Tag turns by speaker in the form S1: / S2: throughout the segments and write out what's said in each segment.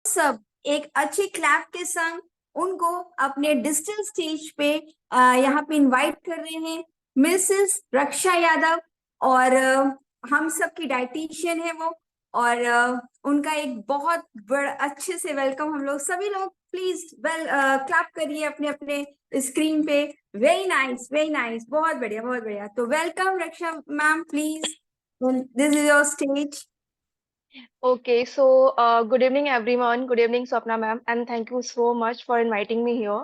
S1: सब एक अच्छी क्लैप के संग उनको अपने डिजिटल स्टेज पे यहाँ पे इनवाइट कर रहे हैं मिसेस रक्षा यादव। और हम सब की डाइटिशियन है वो। और उनका एक बहुत बड़ा अच्छे से वेलकम हम लोग सभी लोग प्लीज क्लैप करिए अपने अपने स्क्रीन पे। वेरी नाइस, बहुत बढ़िया बहुत बढ़िया। तो welcome Raksha ma'am, please this is your stage.
S2: Okay, so good evening, everyone. Good evening, Swapna ma'am, and thank you so much for inviting me here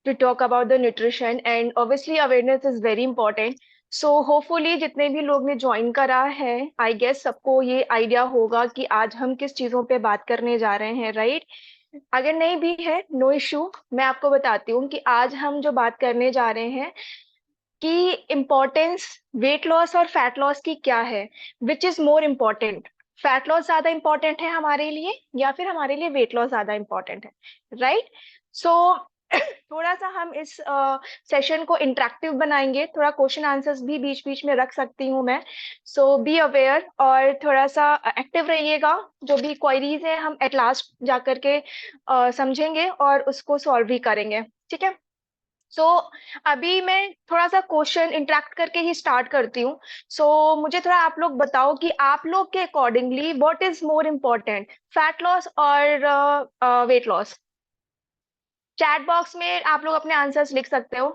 S2: to talk about the nutrition. And obviously, awareness is very important. So hopefully, जितने भी लोग ने join करा है, I guess सबको ये idea होगा कि आज हम किस चीजों पे बात करने जा रहे हैं, राइट? अगर नहीं भी है, नो इशू। मैं आपको बताती हूँ कि आज हम जो बात करने जा रहे हैं कि इम्पोर्टेंस वेट लॉस और फैट लॉस की क्या है, विच is more important. Fat loss ज्यादा इम्पोर्टेंट है हमारे लिए या फिर हमारे लिए वेट लॉस ज्यादा इम्पोर्टेंट है, राइट? सो थोड़ा सा हम इस सेशन को इंटरेक्टिव बनाएंगे, थोड़ा क्वेश्चन आंसर्स भी बीच बीच में रख सकती हूँ मैं। सो बी अवेयर और थोड़ा सा एक्टिव रहिएगा। जो भी क्वेरीज है हम एट लास्ट जा करके समझेंगे और उसको सॉल्व भी करेंगे, ठीक है? सो अभी मैं थोड़ा सा क्वेश्चन इंटरेक्ट करके ही स्टार्ट करती हूँ। मुझे थोड़ा आप लोग बताओ कि आप लोग के accordingly what is more important, fat loss और वेट लॉस? चैट बॉक्स में आप लोग अपने आंसर्स लिख सकते हो।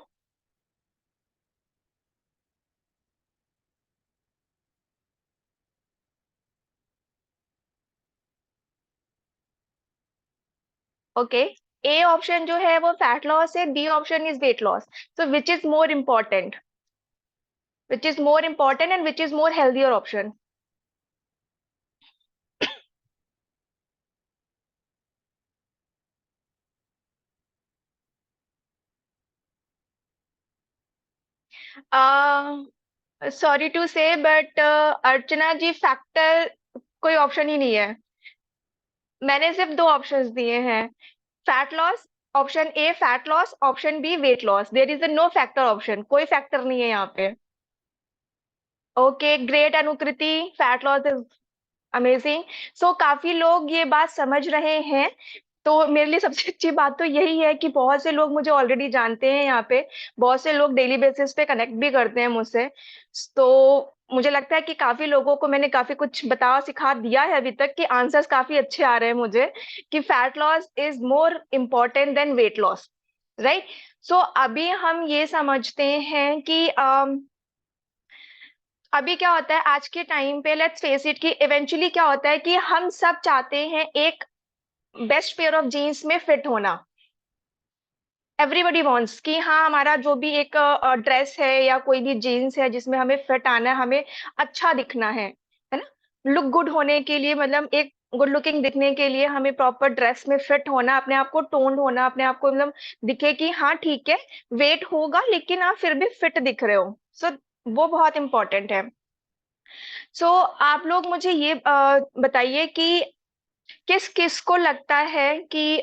S2: ओके, ए ऑप्शन जो है वो फैट लॉस है, B option is weight loss. So which is more important, which is more important and which is more healthier option? Sorry to say but Archana ji, factor कोई option ही नहीं है। मैंने सिर्फ दो ऑप्शंस दिए हैं, fat loss, option A fat loss, option B weight loss. There is a no factor option, कोई फैक्टर नहीं है यहाँ पे। Okay great Anukriti, fat loss is amazing. काफी लोग ये बात समझ रहे हैं। तो मेरे लिए सबसे अच्छी बात तो यही है कि बहुत से लोग मुझे ऑलरेडी जानते हैं यहाँ पे, बहुत से लोग डेली बेसिस पे कनेक्ट भी करते हैं मुझसे। तो मुझे लगता है कि काफी लोगों को मैंने काफी कुछ बता सिखा दिया है अभी तक, कि आंसर्स काफी अच्छे आ रहे हैं मुझे, कि fat loss is more important then weight loss, right? अभी हम ये समझते हैं कि अभी क्या होता है आज के टाइम पे, लेट्स फेस इट, कि इवेंचुअली क्या होता है कि हम सब चाहते हैं एक बेस्ट पेयर ऑफ जीन्स में फिट होना। एवरीबडी वांट्स कि हाँ, हमारा जो भी एक ड्रेस है या कोई भी जीन्स है जिसमें हमें फिट आना है, हमें अच्छा दिखना है ना? लुक गुड होने के लिए, मतलब एक गुड लुकिंग दिखने के लिए हमें प्रॉपर ड्रेस में फिट होना, अपने आप को टोन्ड होना, अपने आप को मतलब दिखे कि हाँ ठीक है, वेट होगा लेकिन आप फिर भी फिट दिख रहे हो। वो बहुत इंपॉर्टेंट है। आप लोग मुझे ये बताइए कि किस किस को लगता है कि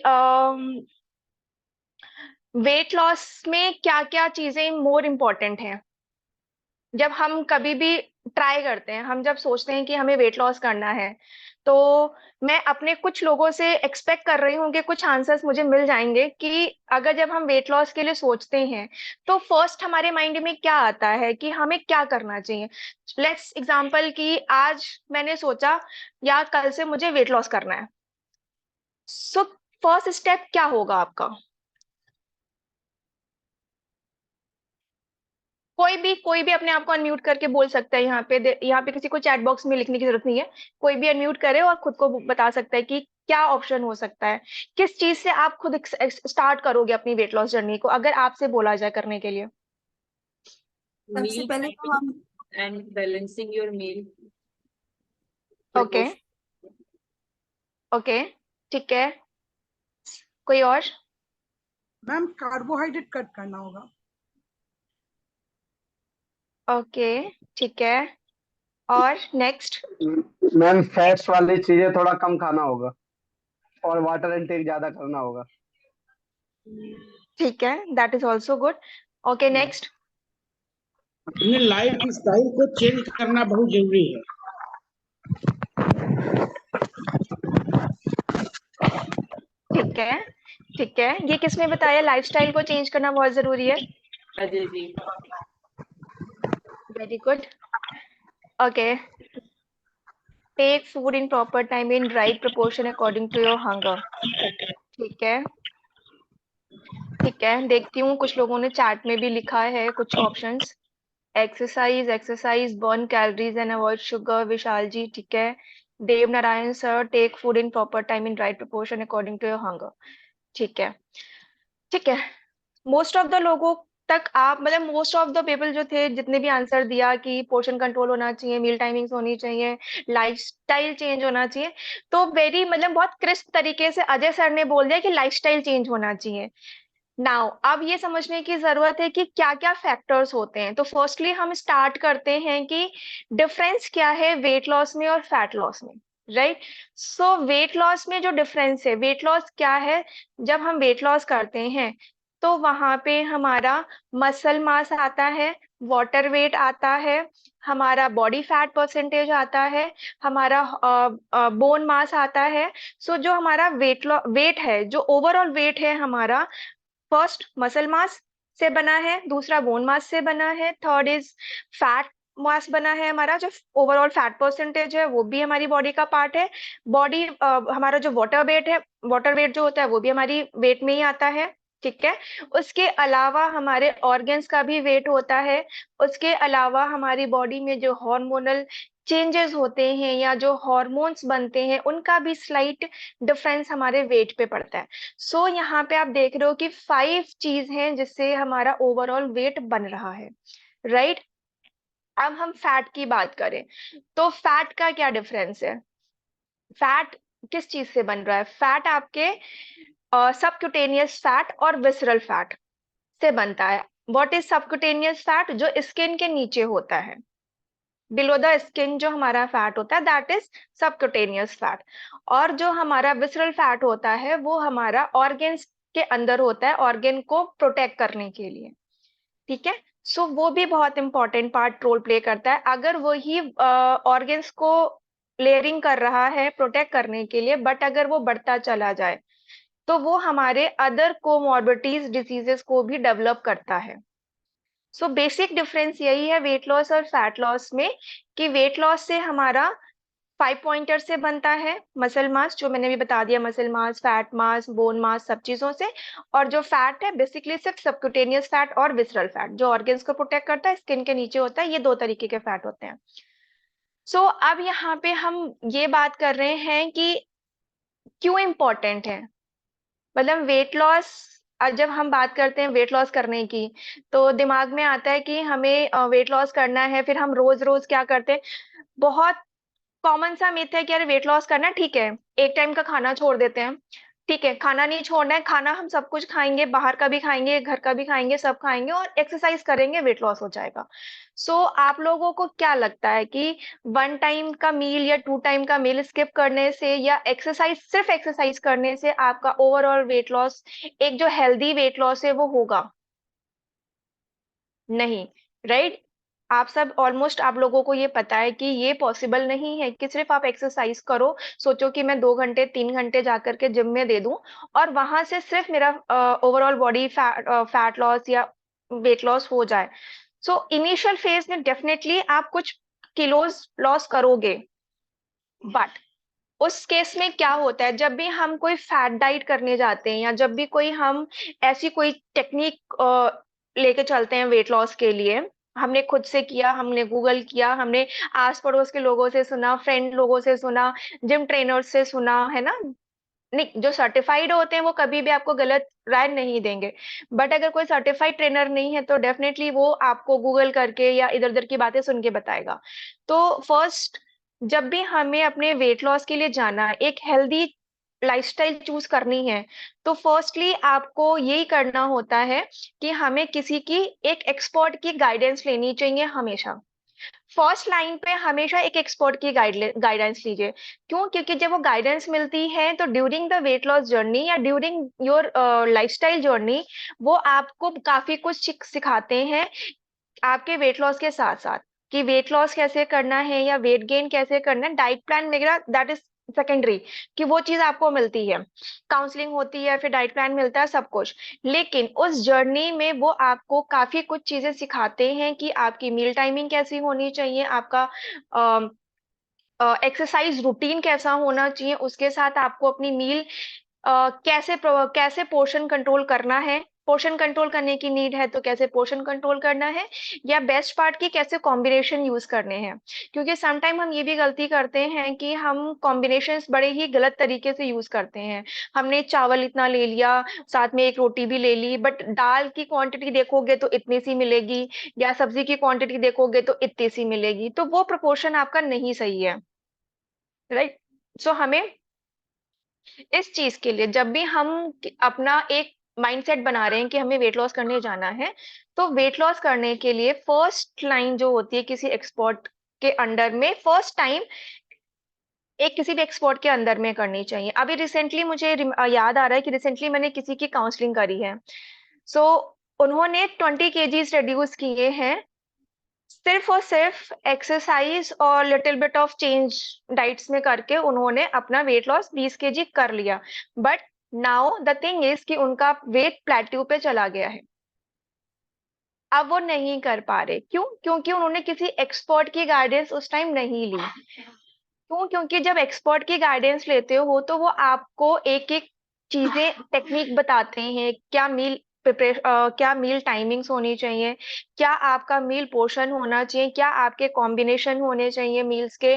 S2: वेट लॉस में क्या क्या चीजें मोर इम्पोर्टेंट हैं? जब हम कभी भी ट्राई करते हैं, हम जब सोचते हैं कि हमें वेट लॉस करना है, तो मैं अपने कुछ लोगों से एक्सपेक्ट कर रही हूँ कि कुछ आंसर्स मुझे मिल जाएंगे कि अगर जब हम वेट लॉस के लिए सोचते हैं तो फर्स्ट हमारे माइंड में क्या आता है कि हमें क्या करना चाहिए। लेट्स एग्जांपल कि आज मैंने सोचा या कल से मुझे वेट लॉस करना है। फर्स्ट स्टेप क्या होगा आपका? कोई भी अपने आप को अनम्यूट करके बोल सकता है। यहाँ पे किसी को चैट बॉक्स में लिखने की जरूरत नहीं है। कोई भी अनम्यूट करे और खुद को बता सकता है कि क्या ऑप्शन हो सकता है, किस चीज से आप खुद स्टार्ट करोगे अपनी वेट लॉस जर्नी को, अगर आपसे बोला जाए करने के लिए।
S1: सबसे
S3: meal
S1: पहले तो हम
S3: and balancing your meal.
S2: Okay okay, ठीक है, कोई और?
S4: मैम कार्बोहाइड्रेट कट करना होगा।
S2: ओके ठीक है, और नेक्स्ट?
S5: मैम फैट्स वाली चीजें थोड़ा कम खाना होगा और वाटर इनटेक ज्यादा करना होगा।
S2: ठीक है, that is also good. Okay next?
S6: अपने लाइफ स्टाइल को चेंज करना बहुत जरूरी है।
S2: ठीक है, ठीक है। ये किसने बताया लाइफस्टाइल को चेंज करना बहुत जरूरी है?
S3: Ajay ji.
S2: Very good. Okay, take food in proper time in right proportion according to your hunger। ठीक है, ठीक है। देखती हूँ कुछ लोगों ने चैट में भी लिखा है कुछ options. Exercise, exercise, burn calories and avoid sugar, Vishal ji, ठीक है। Dev Narayan sir, take food in proper time in right proportion according to your hunger। ठीक है, ठीक है। मोस्ट ऑफ द लोगों तक आप मतलब मोस्ट ऑफ द पीपल जो थे जितने भी आंसर दिया कि पोर्शन कंट्रोल होना चाहिए, मील टाइमिंग्स होनी चाहिए, लाइफस्टाइल चेंज होना चाहिए, तो वेरी मतलब बहुत क्रिस्प तरीके से अजय सर ने बोल दिया कि लाइफस्टाइल चेंज होना चाहिए। नाउ अब ये समझने की जरूरत है कि क्या क्या फैक्टर्स होते हैं। तो फर्स्टली हम स्टार्ट करते हैं कि डिफरेंस क्या है वेट लॉस में और फैट लॉस में, राइट। सो वेट लॉस में जो डिफरेंस है, वेट लॉस क्या है, जब हम वेट लॉस करते हैं तो वहां पे हमारा मसल मास आता है, वाटर वेट आता है, हमारा बॉडी फैट परसेंटेज आता है, हमारा बोन मास आता है। सो जो हमारा वेट है, जो ओवरऑल वेट है हमारा, फर्स्ट मसल मास से बना है, दूसरा बोन मास से बना है, थर्ड इज फैट मास बना है हमारा। जो ओवरऑल फैट परसेंटेज है वो भी हमारी बॉडी का पार्ट है। बॉडी हमारा जो वाटर वेट है, वाटर वेट जो होता है वो भी हमारी वेट में ही आता है, ठीक है। उसके अलावा हमारे ऑर्गन्स का भी वेट होता है। उसके अलावा हमारी बॉडी में जो हार्मोनल चेंजेस होते हैं या जो हॉर्मोन्स बनते हैं उनका भी स्लाइट डिफरेंस हमारे वेट पे पड़ता है। सो यहाँ पे आप देख रहे हो कि 5 चीज हैं जिससे हमारा ओवरऑल वेट बन रहा है, राइट। अब हम फैट की बात करें तो फैट का क्या डिफरेंस है? फैट किस चीज से बन रहा है? फैट आपके सबक्यूटेनियस फैट और विसरल फैट से बनता है। What is subcutaneous fat? जो स्किन के नीचे होता है, बिलो द स्किन जो हमारा फैट होता है, दैट इज सबक्यूटेनियस फैट। और जो हमारा विसरल फैट होता है वो हमारा ऑर्गन्स के अंदर होता है, ऑर्गन को प्रोटेक्ट करने के लिए, ठीक है। सो वो भी बहुत इंपॉर्टेंट पार्ट रोल प्ले करता है। अगर वही ऑर्गन्स को लेयरिंग कर रहा है प्रोटेक्ट करने के लिए, बट अगर वो बढ़ता चला जाए तो वो हमारे अदर कोमॉर्बिडिटीज डिजीजेस को भी डेवलप करता है। सो बेसिक डिफरेंस यही है वेट लॉस और फैट लॉस में, कि वेट लॉस से हमारा 5 पॉइंटर से बनता है, मसल मास जो मैंने भी बता दिया, मसल मास, फैट मास, बोन मास, सब चीजों से। और जो फैट है बेसिकली सिर्फ सबक्यूटेनियस फैट और विसरल फैट जो ऑर्गन्स को प्रोटेक्ट करता है, स्किन के नीचे होता है। ये 2 तरीके के फैट होते हैं। सो अब यहाँ पे हम ये बात कर रहे हैं कि क्यों इंपॉर्टेंट है, मतलब वेट लॉस। जब हम बात करते हैं वेट लॉस करने की तो दिमाग में आता है कि हमें वेट लॉस करना है, फिर हम रोज रोज क्या करते हैं, बहुत कॉमन सा मिथ है कि अरे वेट लॉस करना है, ठीक है एक टाइम का खाना छोड़ देते हैं। ठीक है, खाना नहीं छोड़ना है, खाना हम सब कुछ खाएंगे, बाहर का भी खाएंगे, घर का भी खाएंगे, सब खाएंगे और एक्सरसाइज करेंगे, वेट लॉस हो जाएगा। सो आप लोगों को क्या लगता है कि 1 टाइम का मील या 2 टाइम का मील स्किप करने से या एक्सरसाइज, सिर्फ एक्सरसाइज करने से आपका ओवरऑल वेट लॉस, एक जो हेल्दी वेट लॉस है वो होगा? नहीं, राइट। आप सब ऑलमोस्ट आप लोगों को ये पता है कि ये पॉसिबल नहीं है कि सिर्फ आप एक्सरसाइज करो, सोचो कि मैं 2 घंटे 3 घंटे जाकर के जिम में दे दूं और वहां से सिर्फ मेरा ओवरऑल बॉडी फैट लॉस या वेट लॉस हो जाए। सो इनिशियल फेज में डेफिनेटली आप कुछ किलोज लॉस करोगे, बट उस केस में क्या होता है, जब भी हम कोई फैट डाइट करने जाते हैं या जब भी कोई हम ऐसी कोई टेक्निक लेके चलते हैं वेट लॉस के लिए, हमने खुद से किया, हमने गूगल किया, हमने आस पड़ोस के लोगों से सुना, फ्रेंड लोगों से सुना, जिम ट्रेनर से सुना, है ना। नहीं, जो सर्टिफाइड होते हैं वो कभी भी आपको गलत राय नहीं देंगे, बट अगर कोई सर्टिफाइड ट्रेनर नहीं है तो डेफिनेटली वो आपको गूगल करके या इधर उधर की बातें सुन के बताएगा। तो फर्स्ट, जब भी हमें अपने वेट लॉस के लिए जाना है, एक हेल्दी लाइफस्टाइल चूज करनी है, तो फर्स्टली आपको यही करना होता है कि हमें किसी की, एक एक्सपर्ट की गाइडेंस लेनी चाहिए हमेशा। फर्स्ट लाइन पे हमेशा एक एक्सपर्ट की गाइडेंस लीजिए। क्यों? क्योंकि जब वो गाइडेंस मिलती है तो during the weight loss journey या ड्यूरिंग योर लाइफस्टाइल जर्नी वो आपको काफी कुछ सिखाते हैं आपके वेट लॉस के साथ साथ, कि वेट लॉस कैसे करना है या वेट गेन कैसे करना है, डाइट प्लान वगैरह, दैट इज सेकेंडरी कि वो चीज आपको मिलती है, काउंसलिंग होती है, फिर डाइट प्लान मिलता है, सब कुछ। लेकिन उस जर्नी में वो आपको काफी कुछ चीजें सिखाते हैं कि आपकी मील टाइमिंग कैसी होनी चाहिए, आपका एक्सरसाइज रूटीन कैसा होना चाहिए, उसके साथ आपको अपनी मील कैसे पोर्शन कंट्रोल करना है, पोर्शन कंट्रोल करने की नीड है तो कैसे पोर्शन कंट्रोल करना है, या बेस्ट पार्ट की कैसे कॉम्बिनेशन यूज करने हैं। क्योंकि समटाइम हम ये भी गलती करते हैं कि हम कॉम्बिनेशंस बड़े ही गलत तरीके से यूज करते हैं। हमने चावल इतना ले लिया, साथ में एक रोटी भी ले ली, बट दाल की क्वांटिटी देखोगे तो इतनी सी मिलेगी, या सब्जी की क्वांटिटी देखोगे तो इतनी सी मिलेगी, तो वो प्रोपोर्शन आपका नहीं सही है, राइट। सो हमें इस चीज के लिए जब भी हम अपना एक माइंडसेट बना रहे हैं कि हमें वेट लॉस करने जाना है, तो वेट लॉस करने के लिए फर्स्ट लाइन जो होती है किसी एक्सपर्ट के अंडर में, फर्स्ट टाइम एक किसी भी एक्सपर्ट के अंदर में करनी चाहिए। अभी रिसेंटली मुझे याद आ रहा है कि रिसेंटली मैंने किसी की काउंसलिंग करी है। सो उन्होंने 20 केजीज रिड्यूस किए हैं, सिर्फ और सिर्फ एक्सरसाइज और little bit of change diets में करके उन्होंने अपना वेट लॉस 20 केजी कर लिया। But now the thing is कि उनका वेट प्लेट्यू पे चला गया है, अब वो नहीं कर पा रहे। क्यों? क्योंकि उन्होंने किसी एक्सपर्ट की गाइडेंस उस टाइम नहीं ली। क्यों? क्योंकि जब एक्सपर्ट की गाइडेंस लेते हो तो वो आपको एक एक चीजें टेक्निक बताते हैं, क्या मील टाइमिंग्स होनी चाहिए, क्या आपका मील पोर्शन होना चाहिए, क्या आपके कॉम्बिनेशन होने चाहिए मील्स के,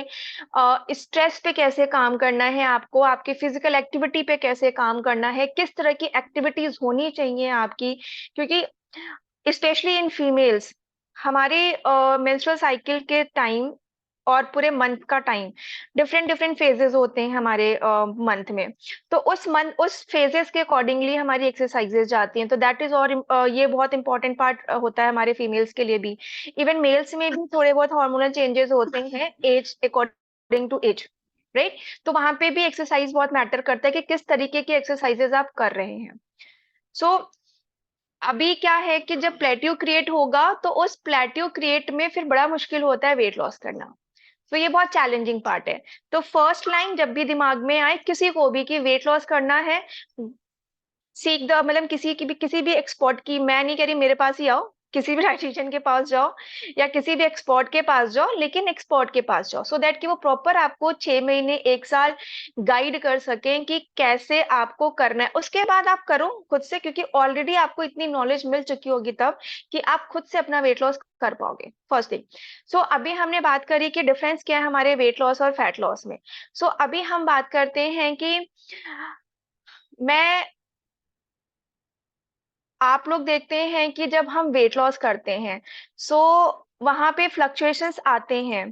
S2: स्ट्रेस पे कैसे काम करना है आपको, आपके फिजिकल एक्टिविटी पे कैसे काम करना है, किस तरह की एक्टिविटीज होनी चाहिए आपकी। क्योंकि स्पेशली इन फीमेल्स हमारे मेंस्ट्रुअल साइकिल के टाइम और पूरे मंथ का टाइम डिफरेंट डिफरेंट फेजेस होते हैं हमारे मंथ में। तो उस फेजेस के अकॉर्डिंगली हमारी एक्सरसाइजेस जाती हैं, तो दैट इज, और ये बहुत इंपॉर्टेंट पार्ट होता है हमारे फीमेल्स के लिए भी। इवन मेल्स में भी थोड़े बहुत हार्मोनल चेंजेस होते हैं as according to age, right. तो वहां पे भी एक्सरसाइज बहुत मैटर करता है कि किस तरीके की एक्सरसाइजेस आप कर रहे हैं। सो अभी क्या है कि जब प्लेट्यू क्रिएट होगा तो उस प्लेट्यू क्रिएट में फिर बड़ा मुश्किल होता है वेट लॉस करना। तो ये बहुत चैलेंजिंग पार्ट है। तो फर्स्ट लाइन जब भी दिमाग में आए किसी को भी कि वेट लॉस करना है, सीख द मतलब किसी भी एक्सपर्ट की, मैं नहीं कह रही मेरे पास ही आओ, किसी भी डाइटिशियन के पास जाओ या किसी भी एक्सपर्ट के पास जाओ, लेकिन एक्सपर्ट के पास जाओ सो दैट कि वो प्रॉपर आपको 6 महीने 1 साल गाइड कर सकें कि कैसे आपको करना है। उसके बाद आप करो खुद से, क्योंकि ऑलरेडी आपको इतनी नॉलेज मिल चुकी होगी तब कि आप खुद से अपना वेट लॉस कर पाओगे, फर्स्ट थिंग। सो अभी हमने बात करी कि डिफरेंस क्या है हमारे वेट लॉस और फैट लॉस में। सो अभी हम बात करते हैं कि आप लोग देखते हैं कि जब हम वेट लॉस करते हैं सो वहां पे फ्लक्चुएशंस आते हैं,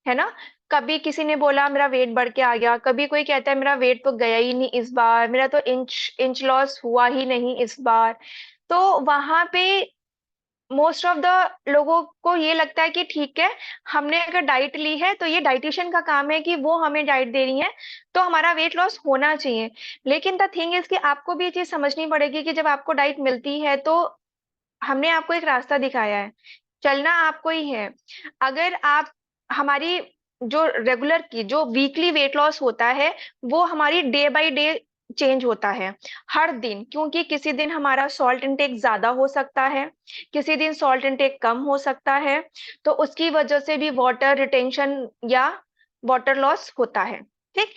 S2: है ना। कभी किसी ने बोला मेरा वेट बढ़ के आ गया, कभी कोई कहता है मेरा वेट तो गया ही नहीं इस बार, मेरा तो इंच लॉस हुआ ही नहीं इस बार। तो वहां पे मोस्ट ऑफ द लोगों को ये लगता है कि ठीक है, हमने अगर डाइट ली है तो ये डाइटिशियन का काम है कि वो हमें डाइट दे रही है तो हमारा वेट लॉस होना चाहिए। लेकिन द थिंग इज कि आपको भी ये चीज समझनी पड़ेगी कि जब आपको डाइट मिलती है तो हमने आपको एक रास्ता दिखाया है, चलना आपको ही है। अगर आप हमारी जो रेगुलर की जो वीकली वेट लॉस होता है वो हमारी डे बाय डे चेंज होता है हर दिन, क्योंकि किसी दिन हमारा सॉल्ट इंटेक ज्यादा हो सकता है, किसी दिन सॉल्ट इंटेक कम हो सकता है, तो उसकी वजह से भी वाटर रिटेंशन या वाटर लॉस होता है, ठीक।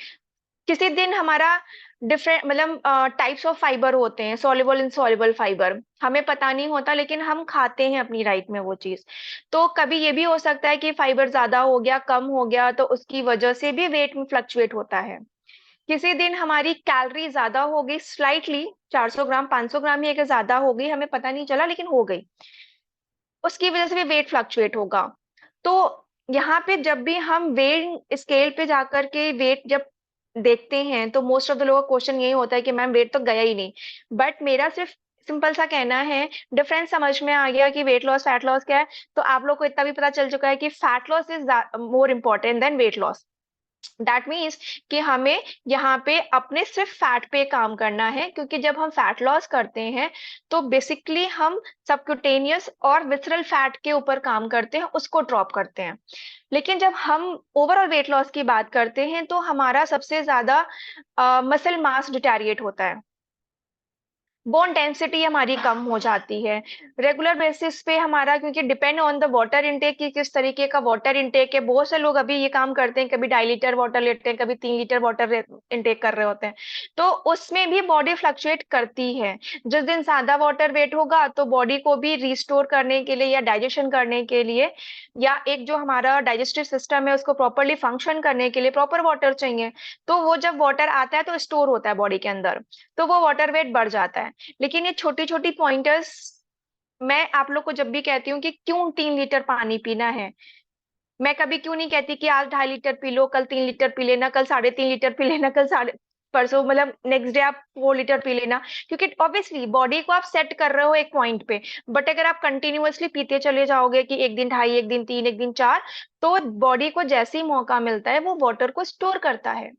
S2: किसी दिन हमारा डिफरेंट मतलब टाइप्स ऑफ फाइबर होते हैं, सॉल्युबल इनसॉल्युबल फाइबर, हमें पता नहीं होता लेकिन हम खाते हैं अपनी डाइट में वो चीज। तो कभी ये भी हो सकता है कि फाइबर ज्यादा हो गया कम हो गया तो उसकी वजह से भी वेट में फ्लक्चुएट होता है। किसी दिन हमारी कैलोरी ज्यादा हो गई स्लाइटली, 400 ग्राम 500 ग्राम ही अगर ज्यादा हो गई, हमें पता नहीं चला लेकिन हो गई, उसकी वजह से भी वेट फ्लक्चुएट होगा। तो यहाँ पे जब भी हम वेट स्केल पे जाकर के वेट जब देखते हैं तो मोस्ट ऑफ द लोगों का क्वेश्चन यही होता है कि मैम वेट तो गया ही नहीं। बट मेरा सिर्फ सिंपल सा कहना है, डिफरेंस समझ में आ गया कि वेट लॉस फैट लॉस क्या है, तो आप लोग को इतना भी पता चल चुका है कि fat loss is more important then weight loss. That means कि हमें यहाँ पे अपने सिर्फ फैट पे काम करना है, क्योंकि जब हम फैट लॉस करते हैं तो बेसिकली हम सबक्यूटेनियस और विसरल फैट के ऊपर काम करते हैं, उसको ड्रॉप करते हैं। लेकिन जब हम ओवरऑल वेट लॉस की बात करते हैं तो हमारा सबसे ज्यादा मसल मास डिटेरिएट होता है, बोन डेंसिटी हमारी कम हो जाती है रेगुलर बेसिस पे हमारा, क्योंकि depend on the water intake की किस तरीके का वाटर इनटेक है। बहुत से लोग अभी ये काम करते हैं, कभी 2.5 लीटर वाटर लेते हैं, कभी 3 लीटर वाटर इनटेक कर रहे होते हैं, तो उसमें भी बॉडी फ्लक्चुएट करती है। जिस दिन ज्यादा वाटर वेट होगा तो बॉडी को भी रिस्टोर करने के लिए या डाइजेशन करने के लिए या एक जो हमारा डाइजेस्टिव सिस्टम है उसको प्रॉपरली फंक्शन करने के लिए प्रॉपर वाटर चाहिए। तो वो जब वाटर आता है तो स्टोर होता है बॉडी के अंदर, तो वो वाटर वेट बढ़ जाता है। लेकिन ये छोटी छोटी पॉइंटर्स मैं आप लोग को जब भी कहती हूँ कि क्यों 3 लीटर पानी पीना है, मैं कभी क्यों नहीं कहती कि आज 2.5 लीटर पी लो, कल 3 लीटर पी लेना, कल 3.5 लीटर पी लेना, कल साढ़े परसों मतलब नेक्स्ट डे आप 4 लीटर पी लेना, क्योंकि ऑब्वियसली बॉडी को आप सेट कर रहे हो एक पॉइंट पे। बट अगर आप कंटिन्यूअसली पीते चले जाओगे कि एक दिन 2.5, एक दिन 3, एक दिन 4, तो बॉडी को जैसे ही मौका मिलता है वो वाटर को स्टोर करता है।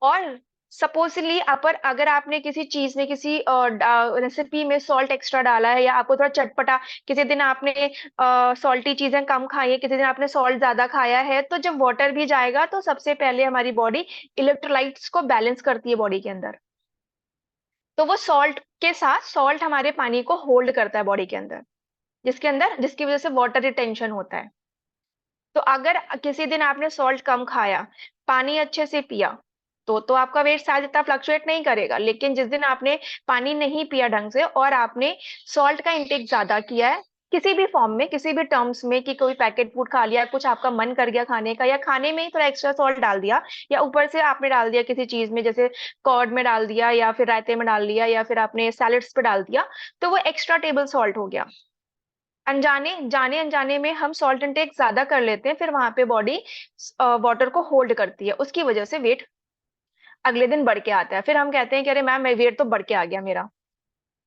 S2: और सपोजली अपर अगर आपने किसी चीज में किसी रेसिपी में सॉल्ट एक्स्ट्रा डाला है या आपको थोड़ा चटपटा, किसी दिन आपने सॉल्टी चीजें कम खाई है, किसी दिन आपने सॉल्ट ज्यादा खाया है, तो जब वाटर भी जाएगा तो सबसे पहले हमारी बॉडी इलेक्ट्रोलाइट्स को बैलेंस करती है बॉडी के अंदर। तो वो सॉल्ट के साथ सॉल्ट हमारे पानी को होल्ड करता है बॉडी के अंदर, जिसकी वजह से वाटर रिटेंशन होता है। तो अगर किसी दिन आपने सॉल्ट कम खाया, पानी अच्छे से पिया, तो आपका वेट शायद इतना फ्लक्चुएट नहीं करेगा। लेकिन जिस दिन आपने पानी नहीं पिया ढंग से और आपने सॉल्ट का इंटेक ज्यादा किया है किसी भी फॉर्म में, किसी भी टर्म्स में, कि कोई पैकेट फूड खा लिया, कुछ आपका मन कर गया खाने का, या खाने में ही थोड़ा एक्स्ट्रा सॉल्ट डाल दिया, या ऊपर से आपने डाल दिया किसी चीज में, जैसे कॉर्ड में डाल दिया या फिर रायते में डाल दिया या फिर आपने सैलेड्स पे डाल दिया, तो वो एक्स्ट्रा टेबल सॉल्ट हो गया। जाने अनजाने में हम सॉल्ट इंटेक ज्यादा कर लेते हैं, फिर वहां पे बॉडी वाटर को होल्ड करती है, उसकी वजह से वेट अगले दिन बढ़ के आता है। फिर हम कहते हैं कि अरे मैम मैं वेट तो बढ़ के आ गया मेरा,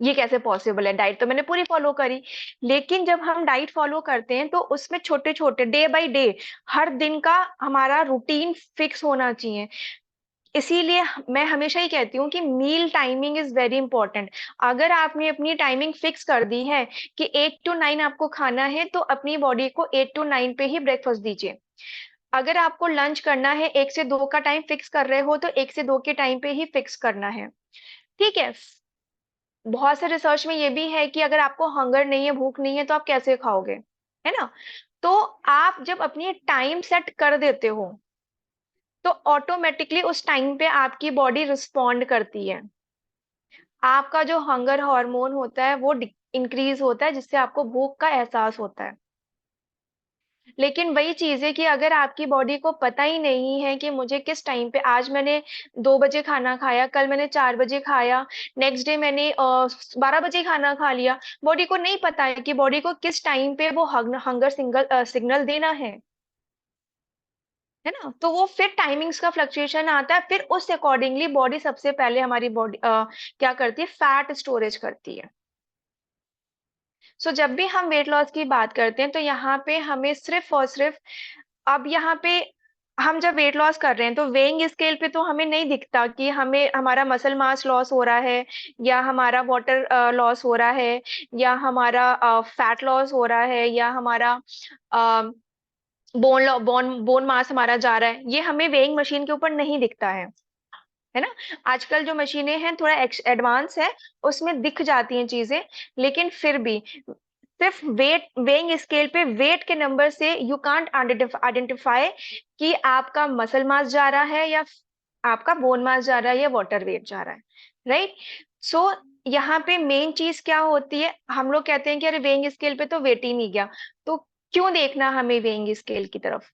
S2: ये कैसे पॉसिबल है, डाइट तो मैंने पूरी फॉलो करी। लेकिन जब हम डाइट फॉलो करते हैं तो उसमें छोटे छोटे डे बाय डे हर दिन का हमारा रूटीन फिक्स होना चाहिए। इसीलिए मैं हमेशा ही कहती हूँ कि meal timing is very important. अगर आपने अपनी टाइमिंग फिक्स कर दी है कि 8 to 9 आपको खाना है, तो अपनी बॉडी को 8 to 9 पे ही ब्रेकफास्ट दीजिए। अगर आपको लंच करना है 1 से 2 का टाइम फिक्स कर रहे हो, तो 1 से 2 के टाइम पे ही फिक्स करना है। ठीक है। बहुत से रिसर्च में ये भी है कि अगर आपको हंगर नहीं है, भूख नहीं है, तो आप कैसे खाओगे, है ना। तो आप जब अपनी टाइम सेट कर देते हो तो ऑटोमेटिकली उस टाइम पे आपकी बॉडी रिस्पॉन्ड करती है। आपका जो हंगर हार्मोन होता है वो इंक्रीज होता है, जिससे आपको भूख का एहसास होता है। लेकिन वही चीज है कि अगर आपकी बॉडी को पता ही नहीं है कि मुझे किस टाइम पे, आज मैंने 2 बजे खाना खाया, कल मैंने 4 बजे खाया, नेक्स्ट डे मैंने 12 बजे खाना खा लिया, बॉडी को नहीं पता है कि बॉडी को किस टाइम पे वो हंगर सिग्नल देना है ना। तो वो फिर टाइमिंग्स का फ्लक्चुएशन आता है, फिर उस अकॉर्डिंगली बॉडी सबसे पहले हमारी बॉडी क्या करती है, फैट स्टोरेज करती है। सो जब भी हम वेट लॉस की बात करते हैं तो यहाँ पे हमें सिर्फ और सिर्फ, अब यहाँ पे हम जब वेट लॉस कर रहे हैं तो वेइंग स्केल पे तो हमें नहीं दिखता कि हमें हमारा मसल मास लॉस हो रहा है, या हमारा वाटर लॉस हो रहा है, या हमारा फैट लॉस हो रहा है, या हमारा बोन बोन मास हमारा जा रहा है। ये हमें वेइंग मशीन के ऊपर नहीं दिखता है ना। आजकल जो मशीनें हैं थोड़ा एडवांस है, उसमें दिख जाती हैं चीजें। लेकिन फिर भी सिर्फ वेट वेइंग स्केल पे वेट के नंबर से यू कांट आइडेंटिफाई कि आपका मसल मास जा रहा है या आपका बोन मास जा रहा है या वाटर वेट जा रहा है, राइट। सो यहाँ पे मेन चीज क्या होती है, हम लोग कहते हैं कि अरे वेइंग स्केल पे तो वेट ही नहीं गया, तो क्यों देखना हमें वेइंग स्केल की तरफ।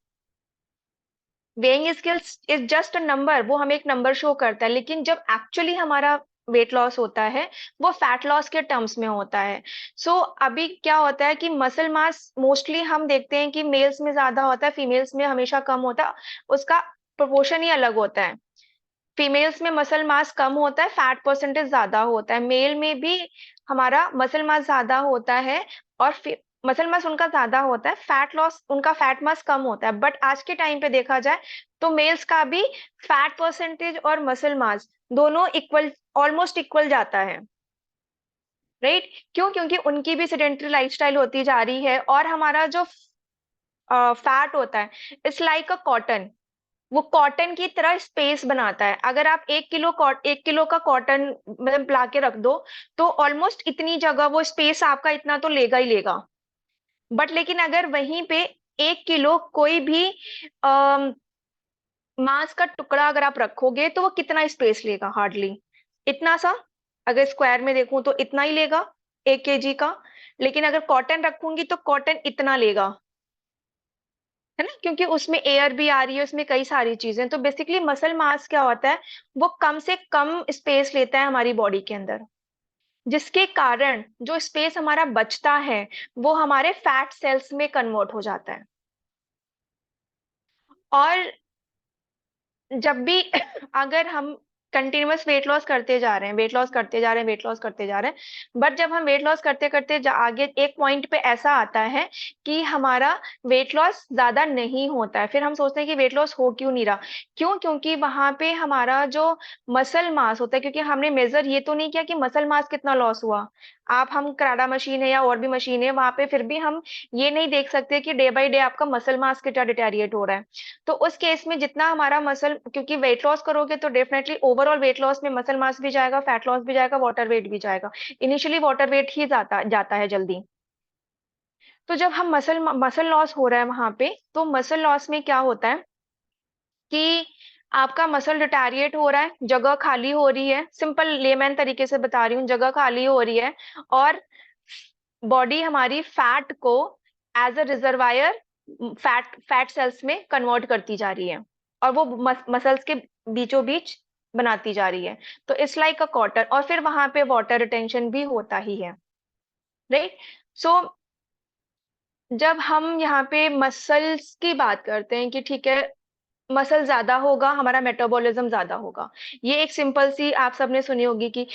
S2: Weighing scale is just a number, वो हमें एक नंबर शो करता है, लेकिन जब एक्चुअली हमारा वेट लॉस होता है वो फैट लॉस के टर्म्स में होता है। सो अभी क्या होता है कि मसल मास मोस्टली हम देखते हैं कि मेल्स में ज्यादा होता है, फीमेल्स में हमेशा कम होता है, उसका प्रोपोर्शन ही अलग होता है। फीमेल्स में मसल मास कम होता है, फैट परसेंटेज ज्यादा होता है। मेल में भी हमारा मसल मास ज्यादा होता है और मसल मास उनका ज्यादा होता है, फैट लॉस उनका फैट मास कम होता है। बट आज के टाइम पे देखा जाए तो मेल्स का भी फैट परसेंटेज और मसल मास दोनों इक्वल, ऑलमोस्ट इक्वल जाता है, राइट? क्यों? क्योंकि उनकी भी सेडेंटरी लाइफस्टाइल होती जा रही है, और हमारा जो फैट होता है इट्स लाइक अ कॉटन, वो कॉटन की तरह स्पेस बनाता है। अगर आप 1 किलो का कॉटन मतलब ला के रख दो, तो ऑलमोस्ट इतनी जगह वो स्पेस आपका इतना तो लेगा ही लेगा। बट लेकिन अगर वहीं पे 1 किलो कोई भी मांस का टुकड़ा अगर आप रखोगे तो वो कितना स्पेस लेगा? हार्डली इतना सा, अगर स्क्वायर में देखूं तो इतना ही लेगा 1 kg का। लेकिन अगर कॉटन रखूंगी तो कॉटन इतना लेगा, है ना, क्योंकि उसमें एयर भी आ रही है, उसमें कई सारी चीजें। तो बेसिकली मसल मास क्या होता है, वो कम से कम स्पेस लेता है हमारी बॉडी के अंदर, जिसके कारण जो स्पेस हमारा बचता है वो हमारे फैट सेल्स में कन्वर्ट हो जाता है। और जब भी अगर हम कंटिन्यूअस वेट लॉस करते जा रहे हैं, वेट लॉस करते जा रहे हैं, वेट लॉस करते जा रहे हैं, बट जब हम वेट लॉस करते करते आगे एक पॉइंट पे ऐसा आता है कि हमारा वेट लॉस ज्यादा नहीं होता है, फिर हम सोचते हैं कि वेट लॉस हो क्यों नहीं रहा। क्यों? क्योंकि वहां पे हमारा जो मसल मास होता है, क्योंकि हमने मेजर ये तो नहीं किया कि मसल मास कितना लॉस हुआ। आप हम क्राडा मशीन है या और भी मशीन है वहां पे, फिर भी हम ये नहीं देख सकते कि डे बाई डे आपका मसल मास कितना डिटेरिएट हो रहा है। तो उस केस में जितना हमारा मसल, क्योंकि वेट लॉस करोगे तो डेफिनेटली ओवरऑल वेट लॉस में मसल मास भी जाएगा, फैट लॉस भी जाएगा, वाटर वेट भी जाएगा। इनिशियली वाटर वेट ही जाता जाता है जल्दी। तो जब हम मसल लॉस हो रहा है वहां पे, तो मसल लॉस में क्या होता है कि आपका मसल डिटैरिएट हो रहा है, जगह खाली हो रही है, सिंपल लेमैन तरीके से बता रही हूँ, जगह खाली हो रही है, और बॉडी हमारी फैट को as a reservoir fat cells में कन्वर्ट करती जा रही है, और वो मसल्स के बीचों बीच बनाती जा रही है। तो इट्स लाइक अ कॉटन, और फिर वहां पे वाटर रिटेंशन भी होता ही है, राइट? सो जब हम यहाँ पे मसल्स की बात करते हैं कि ठीक है, मसल ज्यादा होगा, हमारा मेटाबॉलिज्म ज्यादा होगा, ये एक सिंपल सी आप सबने सुनी होगी कि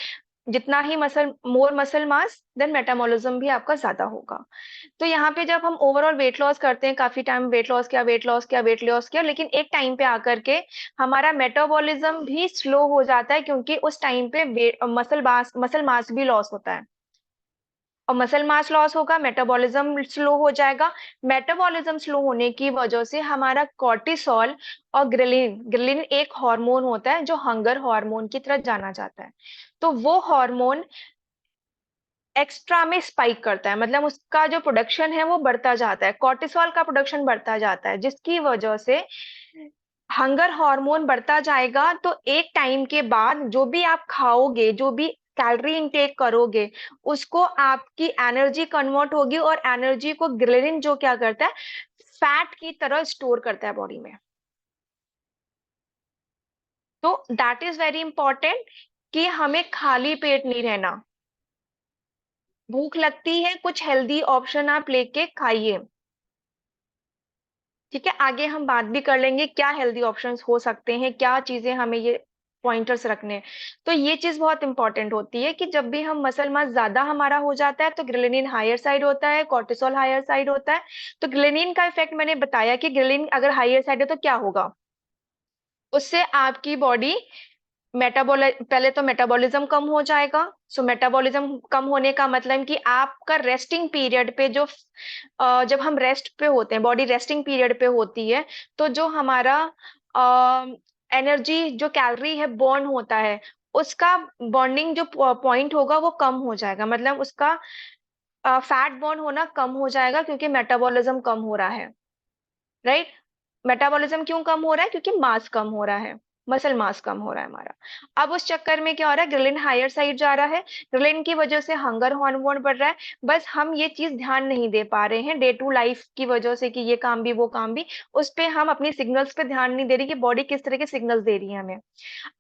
S2: जितना ही muscle, more muscle mass then metabolism भी आपका ज्यादा होगा। तो यहाँ पे जब हम ओवरऑल वेट लॉस करते हैं, काफी टाइम वेट लॉस किया, वेट लॉस किया, वेट लॉस किया, लेकिन एक टाइम पे आकर के हमारा मेटाबॉलिज्म भी स्लो हो जाता है, क्योंकि उस टाइम पे मसल मास भी लॉस होता है, और मसल मास लॉस होगा, मेटाबॉलिज्म स्लो हो जाएगा। मेटाबॉलिज्म स्लो होने की वजह से हमारा कॉर्टिसोल और ग्रेलिन, ग्रेलिन एक हार्मोन होता है जो हंगर हार्मोन की तरह जाना जाता है, तो वो हार्मोन एक्स्ट्रा में स्पाइक करता है, मतलब उसका जो प्रोडक्शन है वो बढ़ता जाता है, कॉर्टिसोल का प्रोडक्शन बढ़ता जाता है, जिसकी वजह से हंगर हार्मोन बढ़ता जाएगा। तो एक टाइम के बाद जो भी आप खाओगे, जो भी कैलोरी इनटेक करोगे, उसको आपकी एनर्जी कन्वर्ट होगी, और एनर्जी को ग्रेलिन जो क्या करता है, फैट की तरह स्टोर करता है बॉडी में। तो दैट इज वेरी इंपॉर्टेंट कि हमें खाली पेट नहीं रहना, भूख लगती है, कुछ हेल्दी ऑप्शन आप लेके खाइए। ठीक है, आगे हम बात भी कर लेंगे क्या हेल्दी ऑप्शंस हो सकते हैं, क्या चीजें हमें ये पॉइंटर्स रखने हैं। तो ये चीज बहुत इंपॉर्टेंट होती है कि जब भी हम मसल मास ज्यादा हमारा हो जाता है तो ग्रेलिन हायर साइड होता है, कॉर्टिसोल हायर साइड होता है। तो ग्रेलिन का इफेक्ट मैंने बताया कि ग्रेलिन अगर हायर साइड है तो क्या होगा, उससे आपकी बॉडी पहले तो मेटाबॉलिज्म कम हो जाएगा। सो मेटाबॉलिज्म कम होने का मतलब कि आपका रेस्टिंग पीरियड पे जो जब हम रेस्ट पे होते हैं, बॉडी रेस्टिंग पीरियड पे होती है, तो जो हमारा एनर्जी जो कैलोरी है बॉर्न होता है, उसका बॉन्डिंग जो पॉइंट होगा वो कम हो जाएगा, मतलब उसका फैट बॉन्ड होना कम हो जाएगा, क्योंकि मेटाबॉलिज्म कम हो रहा है, राइट? मेटाबॉलिज्म क्यों कम हो रहा है? क्योंकि मास कम हो रहा है, मसल मास कम हो रहा है हमारा। अब उस चक्कर में क्या हो रहा है, ग्रेलिन हायर साइड जा रहा है, ग्रेलिन की वजह से हंगर हार्मोन बढ़ रहा है। बस हम ये चीज ध्यान नहीं दे पा रहे हैं डे टू लाइफ की वजह से कि ये काम भी वो काम भी, उस पे हम अपनी सिग्नल्स पे ध्यान नहीं दे रही कि बॉडी किस तरह के सिग्नल्स दे रही है हमें।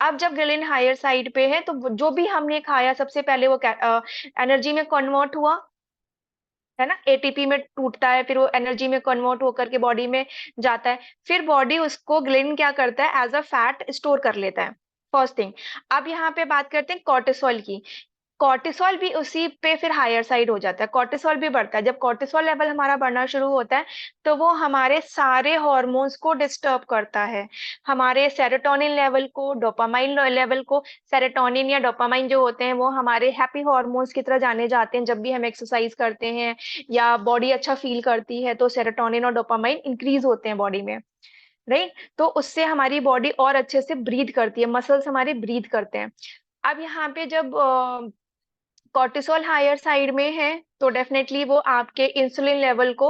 S2: अब जब ग्रेलिन हायर साइड पे है तो जो भी हमने खाया सबसे पहले वो एनर्जी में कन्वर्ट हुआ, है ना, एटीपी में टूटता है, फिर वो एनर्जी में कन्वर्ट होकर के बॉडी में जाता है, फिर बॉडी उसको ग्लिन क्या करता है, एज अ फैट स्टोर कर लेता है, फर्स्ट थिंग। अब यहाँ पे बात करते हैं कॉर्टिसोल की। कॉर्टिसोल भी उसी पे फिर हायर साइड हो जाता है, कॉर्टिसोल भी बढ़ता है। जब कॉर्टिसोल लेवल हमारा बढ़ना शुरू होता है तो वो हमारे सारे हॉर्मोन्स को डिस्टर्ब करता है, हमारे सेरोटोनिन लेवल को, डोपामाइन लेवल को। सेरोटोनिन या डोपामाइन जो होते हैं वो हमारे हैप्पी हॉर्मोन्स की तरह जाने जाते हैं। जब भी हम एक्सरसाइज करते हैं या बॉडी अच्छा फील करती है तो सेरोटोनिन और डोपामाइन इंक्रीज होते हैं बॉडी में, राइट। तो उससे हमारी बॉडी और अच्छे से ब्रीथ करती है, मसल्स हमारे ब्रीथ करते हैं। अब यहाँ पे जब कॉर्टिसोल हायर साइड में है तो डेफिनेटली वो आपके इंसुलिन लेवल को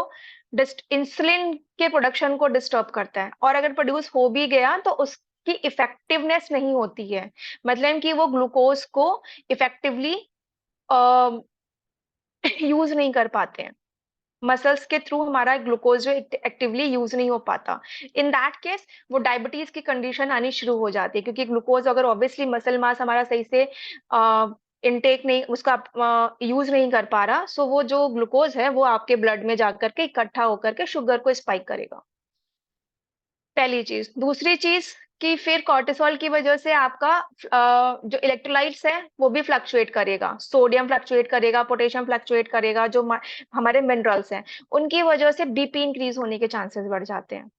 S2: इंसुलिन के प्रोडक्शन को डिस्टर्ब करता है, और अगर प्रोड्यूस हो भी गया तो उसकी इफेक्टिवनेस नहीं होती है, मतलब कि वो ग्लूकोज को इफेक्टिवली यूज नहीं कर पाते हैं, मसल्स के थ्रू हमारा ग्लूकोज जो एक्टिवली यूज नहीं हो पाता। इन दैट केस वो डायबिटीज की कंडीशन आनी शुरू हो जाती है, क्योंकि ग्लूकोज अगर ऑब्वियसली मसल मास हमारा सही से इनटेक नहीं, उसका यूज नहीं कर पा रहा, सो वो जो ग्लूकोज है वो आपके ब्लड में जाकर के इकट्ठा होकर के शुगर को स्पाइक करेगा, पहली चीज। दूसरी चीज कि फिर कॉर्टिसोल की वजह से आपका जो इलेक्ट्रोलाइट्स है वो भी फ्लक्चुएट करेगा, सोडियम फ्लक्चुएट करेगा, पोटेशियम फ्लक्चुएट करेगा, जो हमारे मिनरल्स हैं उनकी वजह से बीपी इंक्रीज होने के चांसेस बढ़ जाते हैं।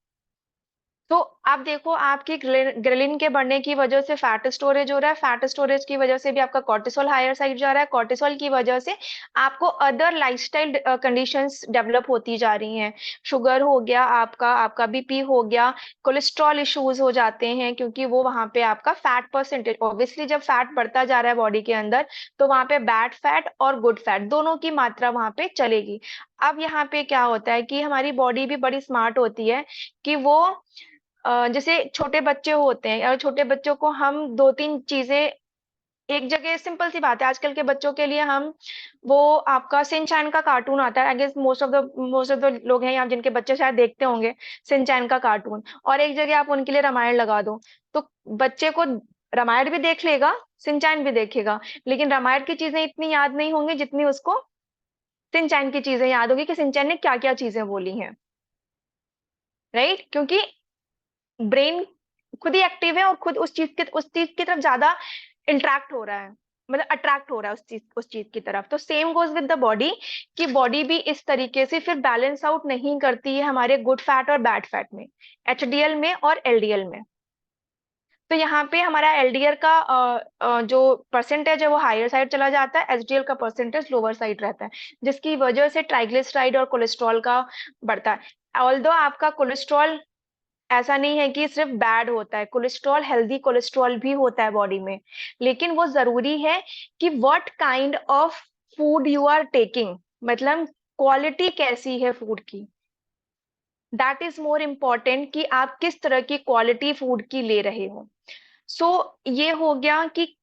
S2: तो आप देखो आपकी ग्रेलिन के बढ़ने की वजह से फैट स्टोरेज हो रहा है, फैट स्टोरेज की वजह से भी आपका कॉर्टिसोल हायर साइड जा रहा है, कॉर्टिसोल की वजह से आपको अदर लाइफस्टाइल कंडीशंस डेवलप होती जा रही हैं, शुगर हो गया आपका बीपी हो गया, कोलेस्ट्रॉल इश्यूज हो जाते हैं, क्योंकि वो वहां पे आपका फैट परसेंटेज, ऑब्वियसली जब फैट बढ़ता जा रहा है बॉडी के अंदर तो वहां पे बैड फैट और गुड फैट दोनों की मात्रा वहां पे चलेगी। अब यहाँ पे क्या होता है कि हमारी बॉडी भी बड़ी स्मार्ट होती है कि वो जैसे छोटे बच्चे होते हैं, और छोटे बच्चों को हम दो तीन चीजें एक जगह, सिंपल सी बात है आजकल के बच्चों के लिए, हम वो आपका सिंचैन का कार्टून आता है, I guess most of the लोग हैं यहाँ जिनके बच्चे शायद देखते होंगे सिंचैन का कार्टून, और एक जगह आप उनके लिए रामायण लगा दो तो बच्चे को रामायण भी देख लेगा, सिंचैन भी देखेगा, लेकिन रामायण की चीजें इतनी याद नहीं होंगी जितनी उसको सिंचैन की चीजें याद होगी कि सिंचैन ने क्या क्या चीजें बोली हैं, राइट। क्योंकि ब्रेन खुद ही एक्टिव है और खुद उस चीज की तरफ ज्यादा इंटरेक्ट हो रहा है, मतलब अट्रैक्ट हो रहा है उस चीज की तरफ। तो same goes with the body, कि बॉडी भी इस तरीके से फिर बैलेंस आउट नहीं करती है हमारे गुड फैट और बैड फैट में, एचडीएल में और एलडीएल में। तो यहाँ पे हमारा एलडीएल का जो परसेंटेज है वो हायर साइड चला जाता है, एचडीएल का परसेंटेज लोअर साइड रहता है, जिसकी वजह से ट्राइग्लिसराइड और कोलेस्ट्रॉल का बढ़ता है। ऑल्दो आपका कोलेस्ट्रॉल ऐसा नहीं है कि सिर्फ बैड होता है, कोलेस्ट्रॉल हेल्दी कोलेस्ट्रॉल भी होता है बॉडी में, लेकिन वो जरूरी है कि what kind of food you are taking, मतलब क्वालिटी कैसी है फूड की, दैट इज मोर इम्पोर्टेंट कि आप किस तरह की क्वालिटी फूड की ले रहे हो। सो ये हो गया कि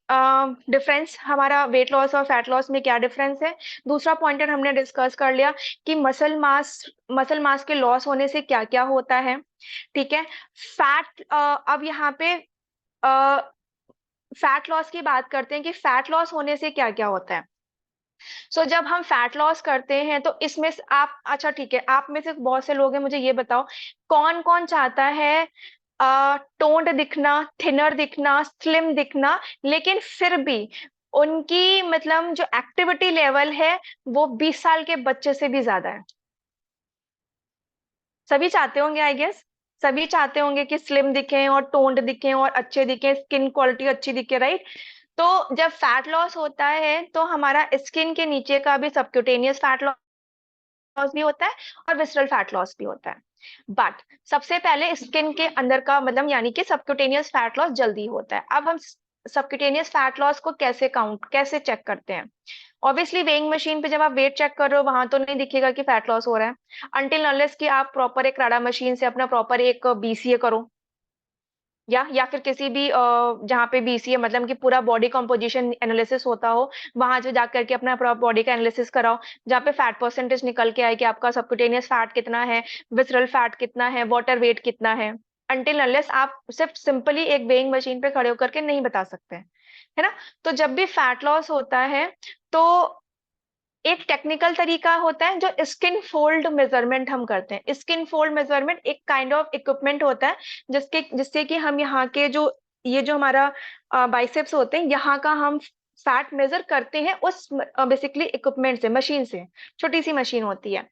S2: डिफरेंस हमारा वेट लॉस और फैट लॉस में क्या डिफरेंस है। दूसरा पॉइंटर हमने डिस्कस कर लिया कि मसल मास के लॉस होने से क्या क्या होता है, ठीक है। फैट अब यहाँ पे फैट लॉस की बात करते हैं कि फैट लॉस होने से क्या क्या होता है। सो जब हम फैट लॉस करते हैं तो इसमें आप, अच्छा ठीक है, आप में से बहुत से लोग हैं, मुझे ये बताओ कौन कौन चाहता है टोन्ड दिखना, थिनर दिखना, स्लिम दिखना, लेकिन फिर भी उनकी मतलब जो एक्टिविटी लेवल है वो 20 साल के बच्चे से भी ज्यादा है। सभी चाहते होंगे, आई गेस सभी चाहते होंगे कि स्लिम दिखें और टोन्ड दिखें और अच्छे दिखें, स्किन क्वालिटी अच्छी दिखे, राइट। तो जब फैट लॉस होता है तो हमारा स्किन के नीचे का भी सबक्यूटेनियस फैट लॉस भी होता है और विसरल फैट लॉस भी होता है, बट सबसे पहले स्किन के अंदर का मतलब यानी कि सबक्यूटेनियस फैट लॉस जल्दी होता है। अब हम सबक्यूटेनियस फैट लॉस को कैसे चेक करते हैं। ऑब्वियसली वेइंग मशीन पे जब आप वेट चेक कर रहे हो वहां तो नहीं दिखेगा कि फैट लॉस हो रहा है, अनटिल अनलेस कि आप प्रॉपर एक राडा मशीन से अपना प्रॉपर एक बीसीए करो, या फिर किसी भी जहाँ पे बीसीए मतलब कि पूरा बॉडी कंपोजिशन एनालिसिस होता हो, वहां जो जाकर के अपना बॉडी का एनालिसिस कराओ, जहाँ पे फैट परसेंटेज निकल के आए कि आपका सबक्यूटेनियस फैट कितना है, विसरल फैट कितना है, वाटर वेट कितना है। अनटिल अनलेस आप सिर्फ सिंपली एक वेइंग मशीन पे खड़े होकर के नहीं बता सकते, है ना। तो जब भी फैट लॉस होता है तो एक टेक्निकल तरीका होता है जो स्किन फोल्ड मेजरमेंट हम करते हैं। स्किन फोल्ड मेजरमेंट एक काइंड ऑफ इक्विपमेंट होता है जिससे कि हम यहाँ के जो ये जो हमारा बाइसेप्स होते हैं यहाँ का हम फैट मेजर करते हैं उस बेसिकली इक्विपमेंट से, मशीन से, छोटी सी मशीन होती है।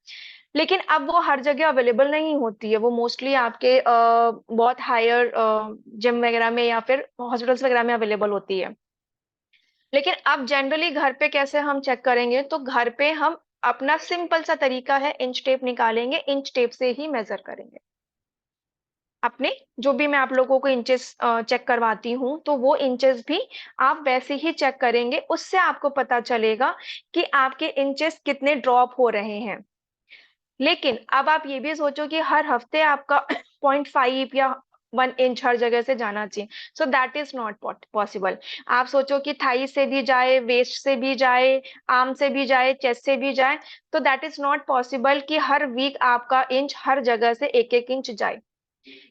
S2: लेकिन अब वो हर जगह अवेलेबल नहीं होती है, वो मोस्टली आपके बहुत हायर जिम वगैरह में या फिर हॉस्पिटल्स वगैरह में अवेलेबल होती है। लेकिन अब जनरली घर पे कैसे हम चेक करेंगे, तो घर पे हम अपना सिंपल सा तरीका है, इंच टेप निकालेंगे, इंच टेप से ही मेजर करेंगे अपने, जो भी मैं आप लोगों को इंचेस चेक करवाती हूँ, तो वो इंचेस भी आप वैसे ही चेक करेंगे, उससे आपको पता चलेगा कि आपके इंचेस कितने ड्रॉप हो रहे हैं। लेकिन अब आप ये भी सोचो कि हर हफ्ते आपका 0.5 या 1 इंच हर जगह से जाना चाहिए, so that is not possible. आप सोचो कि थाई से भी जाए, वेस्ट से भी जाए, आर्म से भी जाए, चेस्ट से भी जाए, तो दैट इज नॉट पॉसिबल कि हर वीक आपका इंच हर जगह से 1-1 इंच जाए।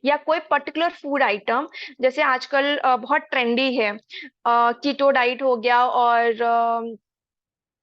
S2: या कोई पर्टिकुलर फूड आइटम, जैसे आजकल बहुत ट्रेंडी है, कीटो डाइट हो गया,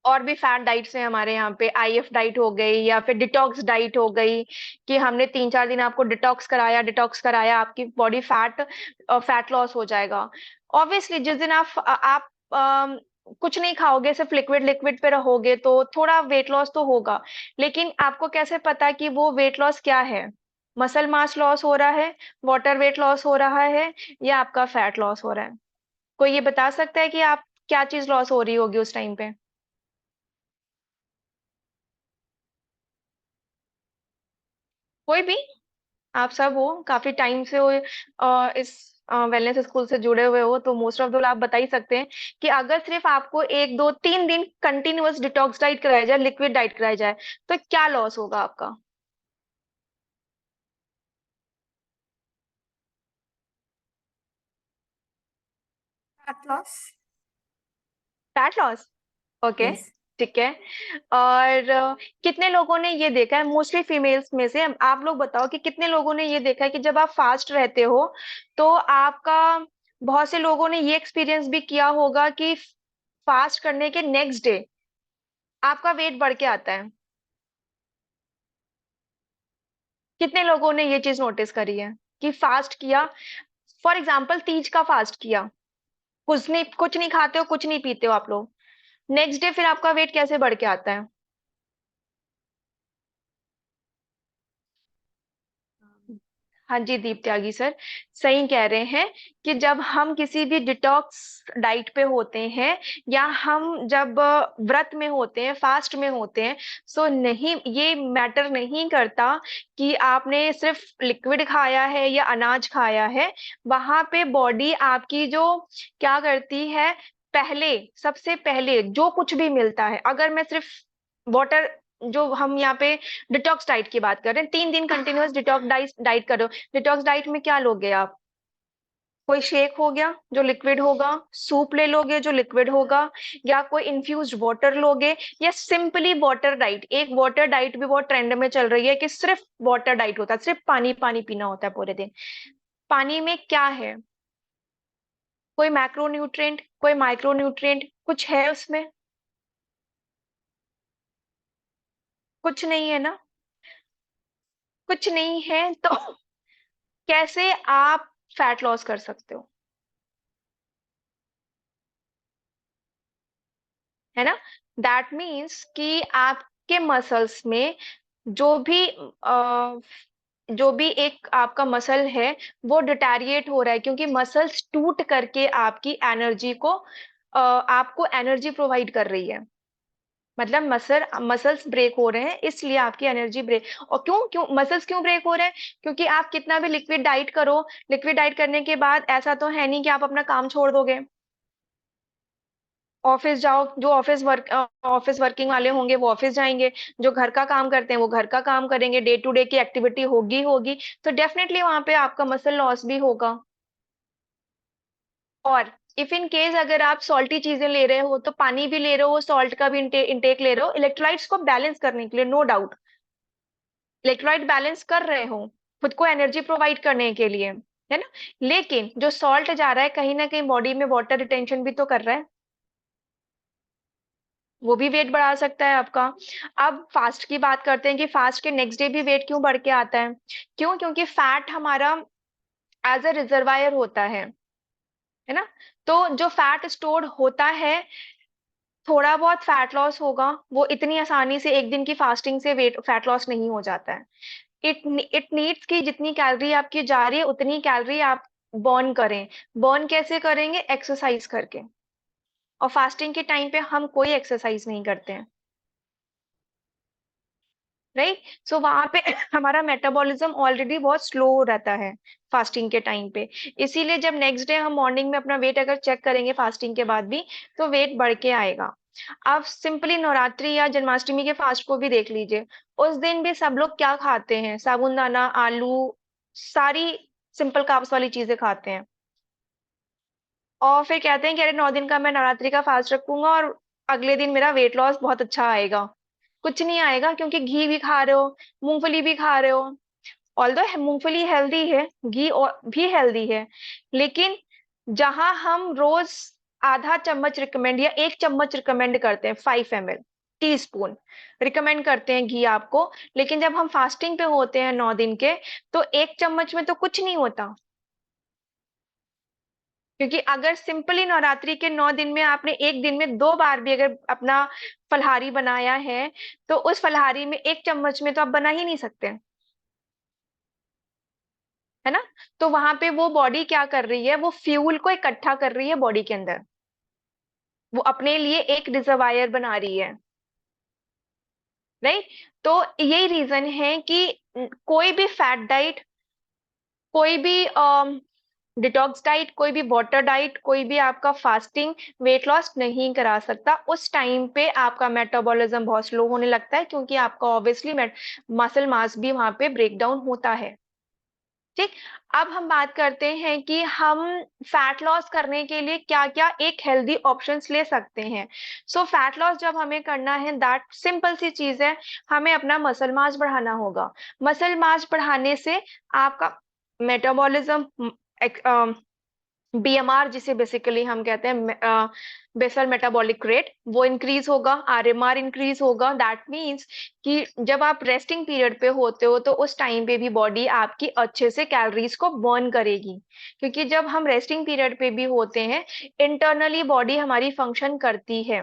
S2: और भी फैट डाइट्स हैं हमारे यहाँ पे, आईएफ डाइट हो गई या फिर डिटॉक्स डाइट हो गई, कि हमने 3-4 दिन आपको डिटॉक्स कराया, आपकी बॉडी फैट लॉस हो जाएगा। ऑब्वियसली जिस दिन आप कुछ नहीं खाओगे, सिर्फ लिक्विड लिक्विड पे रहोगे, तो थोड़ा वेट लॉस तो होगा। लेकिन आपको कैसे पता कि वो वेट लॉस क्या है? मसल मास लॉस हो रहा है, वाटर वेट लॉस हो रहा है, या आपका फैट लॉस हो रहा है? कोई ये बता सकता है कि आप क्या चीज लॉस हो रही होगी उस टाइम पे? कोई भी? आप सब हो, काफी टाइम से हो इस वेलनेस स्कूल से जुड़े हुए हो, तो मोस्ट ऑफ द आप बता ही सकते हैं कि अगर सिर्फ आपको 1-2-3 दिन कंटिन्यूअस डिटॉक्स डाइट कराया जाए, लिक्विड डाइट कराया जाए, तो क्या लॉस होगा आपका?
S1: Fat loss.
S2: Fat loss. Okay,
S1: yes.
S2: ठीक है। और कितने लोगों ने ये देखा है, मोस्टली फीमेल्स में से आप लोग बताओ कि कितने लोगों ने ये देखा है कि जब आप फास्ट रहते हो, तो आपका, बहुत से लोगों ने ये एक्सपीरियंस भी किया होगा कि फास्ट करने के नेक्स्ट डे आपका वेट बढ़ के आता है। कितने लोगों ने ये चीज नोटिस करी है कि फास्ट किया, फॉर एग्जाम्पल तीज का फास्ट किया, कुछ नहीं खाते हो, कुछ नहीं पीते हो आप लोग, नेक्स्ट डे फिर आपका वेट कैसे बढ़ के आता है? हाँ जी, दीप त्यागी सर, सही कह रहे हैं कि जब हम किसी भी डिटॉक्स डाइट पे होते हैं, या हम जब व्रत में होते हैं, फास्ट में होते हैं, सो नहीं, ये मैटर नहीं करता कि आपने सिर्फ लिक्विड खाया है या अनाज खाया है। वहां पे बॉडी आपकी जो क्या करती है, पहले, सबसे पहले जो कुछ भी मिलता है, अगर मैं सिर्फ वाटर, जो हम यहाँ पे डिटॉक्स डाइट की बात कर रहे हैं, 3 दिन कंटिन्यूअस डिटॉक्स डाइट कर रहे हो, डिटॉक्स डाइट में क्या लोगे आप? कोई शेक हो गया जो लिक्विड होगा, सूप ले लोगे जो लिक्विड होगा, या कोई इन्फ्यूज्ड वाटर लोगे, या सिंपली वाटर डाइट। एक वाटर डाइट भी बहुत ट्रेंड में चल रही है कि सिर्फ वाटर डाइट होता है, सिर्फ पानी पानी पीना होता है पूरे दिन। पानी में क्या है? कोई मैक्रोन्यूट्रिएंट, कोई माइक्रोन्यूट्रिएंट कुछ है उसमें? कुछ नहीं है ना। कुछ नहीं है तो कैसे आप फैट लॉस कर सकते हो? है ना? दैट मीन्स कि आपके मसल्स में जो भी जो भी एक आपका मसल है, वो डिटैरिएट हो रहा है, क्योंकि मसल्स टूट करके आपकी एनर्जी को आपको एनर्जी प्रोवाइड कर रही है। मतलब मसल्स ब्रेक हो रहे हैं, इसलिए आपकी एनर्जी ब्रेक। और क्यों क्यों मसल्स क्यों ब्रेक हो रहे हैं? क्योंकि आप कितना भी लिक्विड डाइट करो, लिक्विड डाइट करने के बाद ऐसा तो है नहीं कि आप अपना काम छोड़ दोगे। ऑफिस जाओ, जो ऑफिस वर्किंग वाले होंगे वो ऑफिस जाएंगे, जो घर का काम करते हैं वो घर का काम करेंगे, डे टू डे की एक्टिविटी होगी होगी, तो डेफिनेटली वहां पे आपका मसल लॉस भी होगा। और इफ इन केस अगर आप सॉल्टी चीजें ले रहे हो, तो पानी भी ले रहे हो, सॉल्ट का भी इंटेक ले रहे हो, इलेक्ट्रोलाइट्स को बैलेंस करने के लिए, नो डाउट इलेक्ट्रोलाइट बैलेंस कर रहे हो, खुद को एनर्जी प्रोवाइड करने के लिए, है ना? लेकिन जो सॉल्ट जा रहा है, कहीं ना कहीं बॉडी में वाटर रिटेंशन भी तो कर रहा है, वो भी वेट बढ़ा सकता है आपका। अब फास्ट की बात करते हैं कि फास्ट के नेक्स्ट डे भी वेट क्यों बढ़ के आता है? क्यों? क्योंकि फैट हमारा एज अ रिजर्वायर होता है। है ना। तो जो फैट स्टोर्ड होता है, थोड़ा बहुत फैट लॉस होगा, वो इतनी आसानी से एक दिन की फास्टिंग से वेट फैट लॉस नहीं हो जाता है। इट नीड्स की जितनी कैलोरी आपकी जा रही है उतनी कैलोरी आप बर्न करें। बर्न कैसे करेंगे? एक्सरसाइज करके। और फास्टिंग के टाइम पे हम कोई एक्सरसाइज नहीं करते हैं, राइट। सो वहां पे हमारा मेटाबॉलिज्म ऑलरेडी बहुत स्लो रहता है फास्टिंग के टाइम पे। इसीलिए जब नेक्स्ट डे हम मॉर्निंग में अपना वेट अगर चेक करेंगे फास्टिंग के बाद भी, तो वेट बढ़ के आएगा। आप सिंपली नवरात्रि या जन्माष्टमी के फास्ट को भी देख लीजिए। उस दिन भी सब लोग क्या खाते हैं? साबूदाना, आलू, सारी सिंपल कार्ब्स वाली चीजें खाते हैं। और फिर कहते हैं कि अरे 9 दिन का मैं नवरात्रि का फास्ट रखूंगा और अगले दिन मेरा वेट लॉस बहुत अच्छा आएगा। कुछ नहीं आएगा, क्योंकि घी भी खा रहे हो, मूंगफली भी खा रहे हो। ऑल्दो मूंगफली हेल्दी है, घी भी हेल्दी है, लेकिन जहां हम रोज आधा चम्मच रिकमेंड या 1 चम्मच रिकमेंड करते हैं, 5 ml टीस्पून रिकमेंड करते हैं घी आपको, लेकिन जब हम फास्टिंग पे होते हैं 9 दिन के, तो 1 चम्मच में तो कुछ नहीं होता। क्योंकि अगर सिंपली नवरात्रि के 9 दिन में आपने एक दिन में 2 बार भी अगर अपना फलहारी बनाया है, तो उस फलहारी में 1 चम्मच में तो आप बना ही नहीं सकते, है ना। तो वहां पे वो बॉडी क्या कर रही है? वो फ्यूल को इकट्ठा कर रही है बॉडी के अंदर, वो अपने लिए एक रिजर्वायर बना रही है, राइट। तो यही रीजन है कि कोई भी फैट डाइट, कोई भी डिटॉक्स डाइट, कोई भी वाटर डाइट, कोई भी आपका फास्टिंग वेट लॉस नहीं करा सकता। उस टाइम पे आपका मेटाबॉलिज्म बहुत स्लो होने लगता है, क्योंकि आपका ऑब्वियसली मसल मास भी वहां पे ब्रेक डाउन होता है। ठीक। अब हम बात करते हैं कि हम फैट लॉस करने के लिए क्या क्या एक हेल्दी ऑप्शंस ले सकते हैं। सो फैट लॉस जब हमें करना है, दैट सिंपल सी चीज है, हमें अपना मसल मास बढ़ाना होगा। मसल मास बढ़ाने से आपका मेटाबॉलिज्म, बीएमआर जिसे बेसिकली हम कहते हैं बेसल मेटाबॉलिक रेट, वो इंक्रीज होगा, आरएमआर इंक्रीज होगा। दैट मींस कि जब आप रेस्टिंग पीरियड पे होते हो, तो उस टाइम पे भी बॉडी आपकी अच्छे से कैलोरीज को बर्न करेगी। क्योंकि जब हम रेस्टिंग पीरियड पे भी होते हैं, इंटरनली बॉडी हमारी फंक्शन करती है।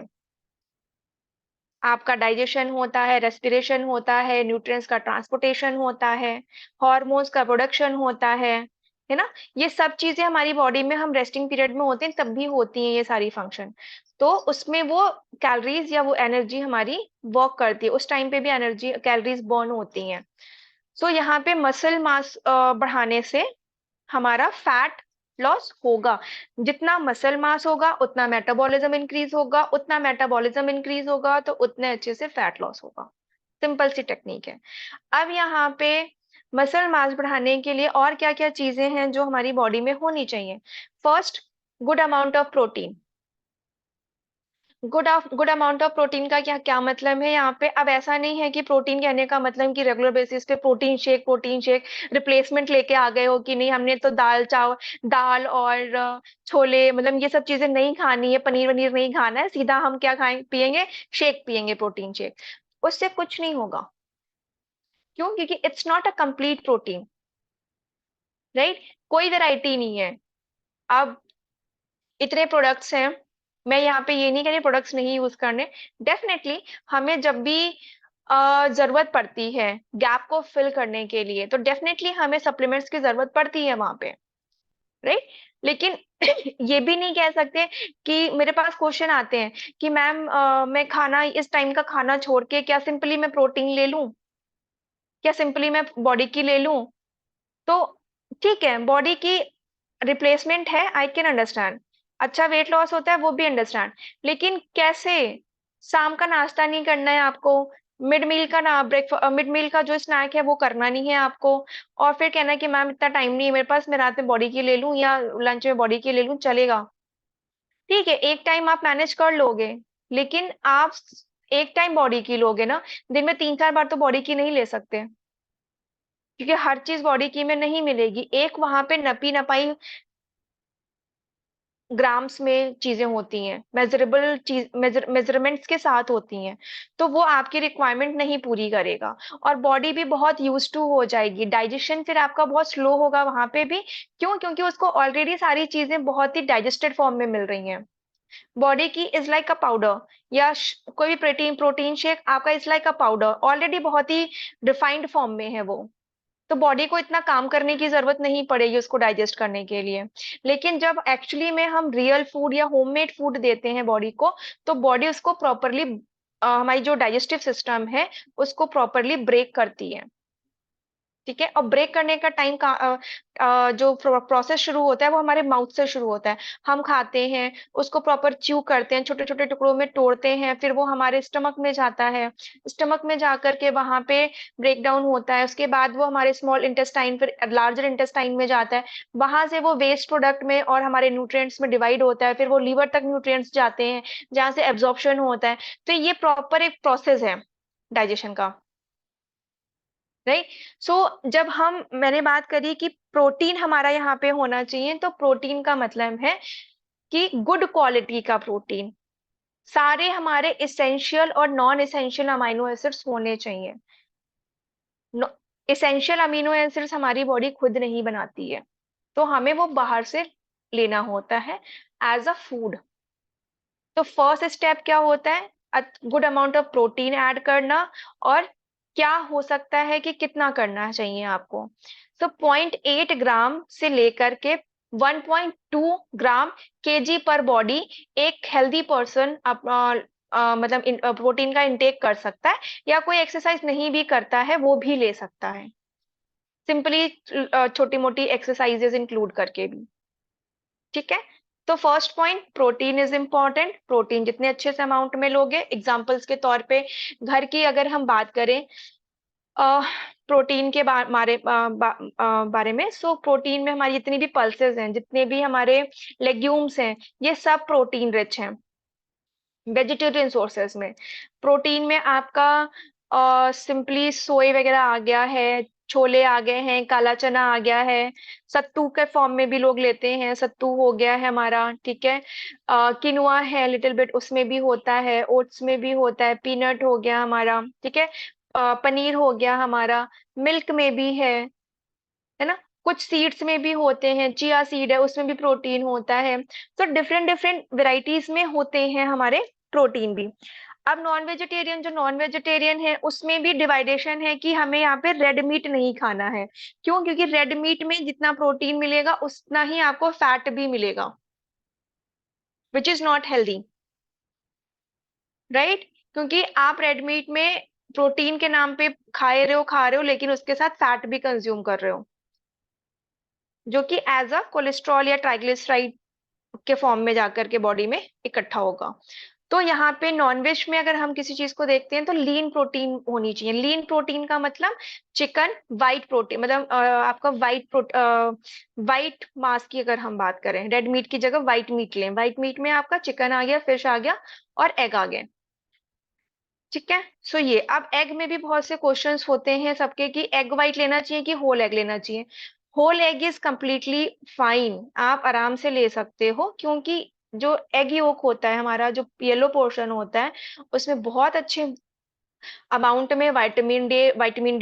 S2: आपका डाइजेशन होता है, रेस्पिरेशन होता है, न्यूट्रिएंट्स का ट्रांसपोर्टेशन होता है, हॉर्मोन्स का प्रोडक्शन होता है ना। ये सब चीजें हमारी बॉडी में हम रेस्टिंग पीरियड में होते हैं तब भी होती हैं ये सारी फंक्शन। तो उसमें वो कैलोरीज या वो एनर्जी हमारी वर्क करती है, उस टाइम पे भी एनर्जी कैलोरीज बर्न होती हैं। सो यहाँ पे मसल मास बढ़ाने से हमारा फैट लॉस होगा। जितना मसल मास होगा उतना मेटाबॉलिज्म इंक्रीज होगा, उतना मेटाबॉलिज्म इंक्रीज होगा तो उतने अच्छे से फैट लॉस होगा। सिंपल सी टेक्निक है। अब यहाँ पे मसल मास बढ़ाने के लिए और क्या क्या चीजें हैं जो हमारी बॉडी में होनी चाहिए? First, good amount of protein. Good amount of protein का क्या क्या मतलब है यहाँ पे? अब ऐसा नहीं है कि प्रोटीन कहने का मतलब कि रेगुलर बेसिस पे प्रोटीन शेक रिप्लेसमेंट लेके आ गए हो कि नहीं, हमने तो दाल और छोले, मतलब ये सब चीजें नहीं खानी है, पनीर वनीर नहीं खाना है, सीधा हम क्या खाएं पियेंगे? शेक पियेंगे, प्रोटीन शेक। उससे कुछ नहीं होगा। क्यों? क्योंकि it's not a complete protein, right. कोई वैरायटी नहीं है। अब इतने प्रोडक्ट्स हैं, मैं यहाँ पे ये नहीं कह रही प्रोडक्ट्स नहीं यूज करने। डेफिनेटली हमें जब भी जरूरत पड़ती है गैप को फिल करने के लिए, तो डेफिनेटली हमें सप्लीमेंट्स की जरूरत पड़ती है वहां पे, राइट। लेकिन ये भी नहीं कह सकते कि मेरे पास क्वेश्चन आते हैं कि मैम मैं खाना इस टाइम का खाना छोड़ के क्या सिंपली मैं प्रोटीन ले लूं, क्या सिंपली मैं बॉडी की ले लूं? तो ठीक है, बॉडी की रिप्लेसमेंट है, आई कैन अंडरस्टैंड। अच्छा वेट लॉस होता है वो भी अंडरस्टैंड, लेकिन कैसे? शाम का नाश्ता नहीं करना है आपको, मिड मील का जो स्नैक है वो करना नहीं है आपको, और फिर कहना है कि मैम इतना टाइम नहीं है मेरे पास, मैं रात में बॉडी की ले लूं या लंच में बॉडी की ले लूं, चलेगा। ठीक है, एक टाइम आप मैनेज कर लोगे, लेकिन आप एक टाइम बॉडी की लोगे ना, दिन में 3-4 बार तो बॉडी की नहीं ले सकते, क्योंकि हर चीज बॉडी की में नहीं मिलेगी। एक वहां पे नपी नपाई ग्राम्स में चीजें होती हैं, मेजरेबल चीज मेजरमेंट्स के साथ होती हैं, तो वो आपकी रिक्वायरमेंट नहीं पूरी करेगा और बॉडी भी बहुत यूज टू हो जाएगी। डाइजेशन फिर आपका बहुत स्लो होगा वहां पे भी। क्यों? क्योंकि उसको ऑलरेडी सारी चीजें बहुत ही डाइजेस्टेड फॉर्म में मिल रही हैं। बॉडी की इज लाइक अ पाउडर, या कोई भी प्रोटीन प्रोटीन शेक आपका is like a powder, already बहुत ही डिफाइंड फॉर्म में है वो। तो बॉडी को इतना काम करने की जरूरत नहीं पड़ेगी उसको डाइजेस्ट करने के लिए। लेकिन जब एक्चुअली में हम रियल फूड या होममेड फूड देते हैं बॉडी को, तो बॉडी उसको प्रॉपरली, हमारी जो डाइजेस्टिव सिस्टम है उसको प्रॉपरली ब्रेक करती है। ठीक है, और ब्रेक करने का टाइम का जो प्रोसेस शुरू होता है वो हमारे माउथ से शुरू होता है। हम खाते हैं, उसको प्रॉपर च्यू करते हैं, छोटे छोटे टुकड़ों में तोड़ते हैं, फिर वो हमारे स्टमक में जाता है। स्टमक में जाकर के वहां पे ब्रेक डाउन होता है, उसके बाद वो हमारे स्मॉल इंटेस्टाइन फिर लार्जर इंटेस्टाइन में जाता है। वहां से वो वेस्ट प्रोडक्ट में और हमारे न्यूट्रिएंट्स में डिवाइड होता है, फिर वो लीवर तक न्यूट्रिएंट्स जाते हैं जहां से एब्जॉर्प्शन होता है। तो ये प्रॉपर एक प्रोसेस है डाइजेशन का, राइट। सो जब हम मैंने बात करी कि प्रोटीन हमारा यहाँ पे होना चाहिए, तो प्रोटीन का मतलब है कि गुड क्वालिटी का प्रोटीन। सारे हमारे इसेंशियल और नॉन इसेंशियल अमीनो एसिड्स होने चाहिए। इसेंशियल अमीनो एसिड्स हमारी बॉडी खुद नहीं बनाती है, तो हमें वो बाहर से लेना होता है एज अ फूड। तो फर्स्ट स्टेप क्या होता है? Good amount of protein add करना। और क्या हो सकता है कि कितना करना चाहिए आपको? तो 0.8 ग्राम से लेकर के 1.2 ग्राम केजी पर बॉडी एक हेल्दी पर्सन मतलब प्रोटीन का इंटेक कर सकता है, या कोई एक्सरसाइज नहीं भी करता है वो भी ले सकता है, सिंपली छोटी मोटी एक्सरसाइजेस इंक्लूड करके भी। ठीक है, तो first point, protein is important. Protein जितने अच्छे से अमाउंट में लोगे, एग्जांपल्स के तौर पे घर की अगर हम बात करें प्रोटीन के बारे में, सो प्रोटीन में हमारी जितनी भी पल्सेस हैं, जितने भी हमारे लेग्यूम्स हैं, ये सब प्रोटीन रिच हैं। वेजिटेरियन सोर्सेस में प्रोटीन में आपका सिंपली सोए वगैरह आ गया है, छोले आ गए हैं, काला चना आ गया है, सत्तू के फॉर्म में भी लोग लेते हैं, सत्तू हो गया है हमारा। ठीक है, किनुआ है लिटिल बिट, उसमें भी होता है, ओट्स में भी होता है, पीनट हो गया हमारा। ठीक है, पनीर हो गया हमारा, मिल्क में भी है ना, कुछ सीड्स में भी होते हैं, चिया सीड है उसमें भी प्रोटीन होता है। तो डिफरेंट डिफरेंट वेराइटीज में होते हैं हमारे प्रोटीन भी। अब नॉन वेजिटेरियन है उसमें भी डिवाइडेशन है कि हमें यहाँ पे रेड मीट नहीं खाना है। क्यों? क्योंकि रेड मीट में जितना प्रोटीन मिलेगा उतना ही आपको फैट भी मिलेगा, which is not healthy, right. क्योंकि आप रेड मीट में प्रोटीन के नाम पे खा रहे हो लेकिन उसके साथ फैट भी कंज्यूम कर रहे हो, जो कि एज अ कोलेस्ट्रॉल या ट्राइग्लिसराइड के फॉर्म में जाकर के बॉडी में इकट्ठा होगा। तो यहाँ पे नॉनवेज में अगर हम किसी चीज को देखते हैं तो लीन प्रोटीन होनी चाहिए। लीन प्रोटीन का मतलब चिकन, वाइट प्रोटीन, मतलब आपका वाइट मांस की अगर हम बात करें, रेड मीट की जगह व्हाइट मीट लें। व्हाइट मीट में आपका चिकन आ गया, फिश आ गया और एग आ गए। ठीक है, सो ये अब एग में भी बहुत से क्वेश्चंस होते हैं सबके कि एग वाइट लेना चाहिए कि होल एग लेना चाहिए। Whole egg is completely fine, आप आराम से ले सकते हो, क्योंकि जो एग योक होता है हमारा, जो येलो पोर्शन होता है, उसमें बहुत अच्छे अमाउंट में vitamin D, vitamin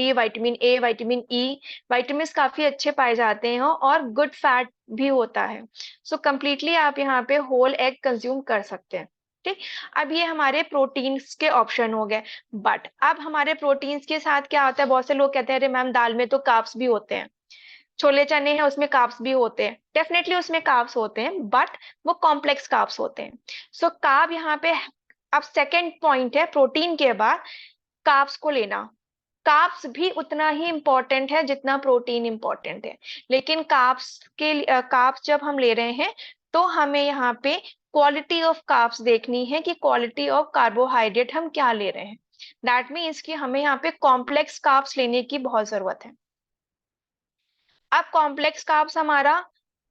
S2: A, vitamin E, vitamin काफी अच्छे पाए जाते हैं और गुड फैट भी होता है। सो कंप्लीटली आप यहाँ पे होल एग कंज्यूम कर सकते हैं। ठीक, अब ये हमारे प्रोटीन्स के ऑप्शन हो गए। बट अब हमारे प्रोटीन्स के साथ क्या होता है? बहुत से लोग कहते हैं अरे मैम दाल में तो कार्ब्स भी होते हैं, छोले चने हैं उसमें कार्ब्स भी होते हैं। डेफिनेटली उसमें कार्ब्स होते हैं, बट वो कॉम्प्लेक्स कार्ब्स होते हैं। सो कार्ब यहाँ पे अब सेकेंड पॉइंट है, प्रोटीन के बाद कार्ब्स को लेना। कार्ब्स भी उतना ही इंपॉर्टेंट है जितना प्रोटीन इंपॉर्टेंट है, लेकिन कार्ब्स जब हम ले रहे हैं तो हमें यहाँ पे क्वालिटी ऑफ कार्ब्स देखनी है कि क्वालिटी ऑफ कार्बोहाइड्रेट हम क्या ले रहे हैं। दैट मीन्स कि हमें यहाँ पे कॉम्प्लेक्स कार्ब्स लेने की बहुत जरूरत है। अब कॉम्प्लेक्स कार्ब्स हमारा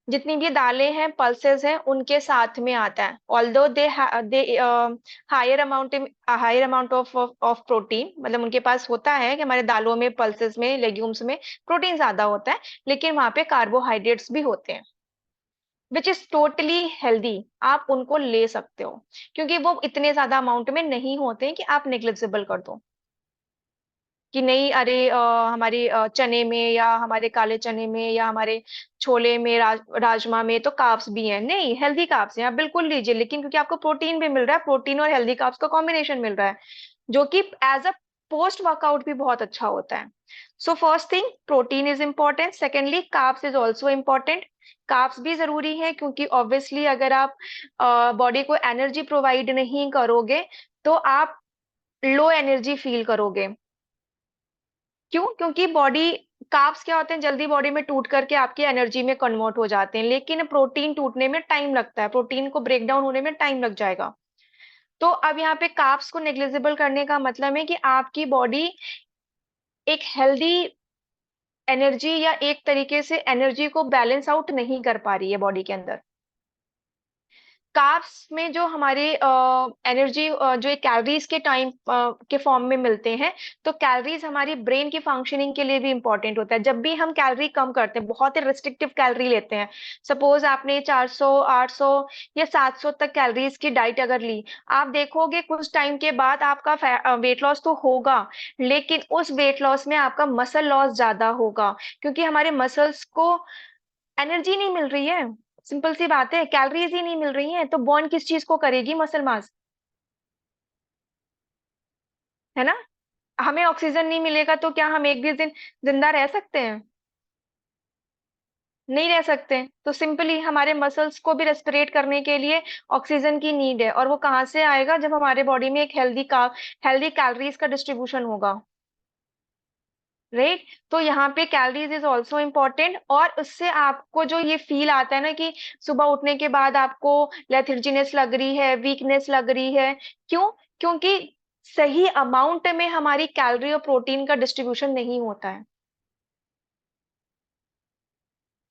S2: जितनी भी दालें हैं, पल्सेस हैं, उनके साथ में आता है। Although they higher amount of protein, मतलब उनके पास होता है कि हमारे दालों में, पल्सेस में, लेग्यूम्स में प्रोटीन ज्यादा होता है, लेकिन वहां पे कार्बोहाइड्रेट्स भी होते हैं। विच इज टोटली हेल्दी, आप उनको ले सकते हो क्योंकि वो इतने ज्यादा अमाउंट में नहीं होते हैं कि आप नेग्लिजिबल कर दो कि नहीं अरे हमारे चने में या हमारे काले चने में या हमारे छोले में राजमा में तो कार्ब्स भी हैं। नहीं, हेल्दी कार्ब्स हैं, आप बिल्कुल लीजिए, लेकिन क्योंकि आपको प्रोटीन भी मिल रहा है, प्रोटीन और हेल्दी कार्ब्स का कॉम्बिनेशन मिल रहा है जो कि एज अ पोस्ट वर्कआउट भी बहुत अच्छा होता है। So first thing, protein is important. Secondly, carbs is also important. Carbs भी जरूरी है क्योंकि ऑब्वियसली अगर आप बॉडी को एनर्जी प्रोवाइड नहीं करोगे तो आप लो एनर्जी फील करोगे। क्यों? क्योंकि बॉडी, कार्ब्स क्या होते हैं, जल्दी बॉडी में टूट करके आपकी एनर्जी में कन्वर्ट हो जाते हैं, लेकिन प्रोटीन टूटने में टाइम लगता है, प्रोटीन को ब्रेक डाउन होने में टाइम लग जाएगा। तो अब यहाँ पे कार्ब्स को नेग्लिजिबल करने का मतलब है कि आपकी बॉडी एक हेल्दी एनर्जी या एक तरीके से एनर्जी को बैलेंस आउट नहीं कर पा रही है बॉडी के अंदर। कार्ब्स में जो हमारे एनर्जी जो एक कैलोरीज के टाइम के फॉर्म में मिलते हैं, तो कैलोरीज हमारी ब्रेन की फंक्शनिंग के लिए भी इंपॉर्टेंट होता है। जब भी हम कैलोरी कम करते हैं, बहुत ही रिस्ट्रिक्टिव कैलोरी लेते हैं, सपोज आपने 400 800 या 700 तक कैलोरीज की डाइट अगर ली, आप देखोगे कुछ टाइम के बाद आपका वेट लॉस तो होगा, लेकिन उस वेट लॉस में आपका मसल लॉस ज्यादा होगा क्योंकि हमारे मसल्स को एनर्जी नहीं मिल रही है। सिंपल सी बात है, कैलोरीज ही नहीं मिल रही हैं, तो बर्न किस चीज को करेगी? मसल मास, है ना? हमें ऑक्सीजन नहीं मिलेगा तो क्या हम एक भी दिन जिंदा रह सकते हैं? नहीं रह सकते। तो सिंपली हमारे मसल्स को भी रेस्पिरेट करने के लिए ऑक्सीजन की नीड है, और वो कहाँ से आएगा? जब हमारे बॉडी में एक हेल्दी कैलोरीज का डिस्ट्रीब्यूशन होगा, राइट? तो यहाँ पे कैलोरीज इज ऑल्सो इम्पोर्टेंट। और उससे आपको जो ये फील आता है ना कि सुबह उठने के बाद आपको लेथर्जीनेस लग रही है, वीकनेस लग रही है, क्यों? क्योंकि सही अमाउंट में हमारी कैलोरी और प्रोटीन का डिस्ट्रीब्यूशन नहीं होता है।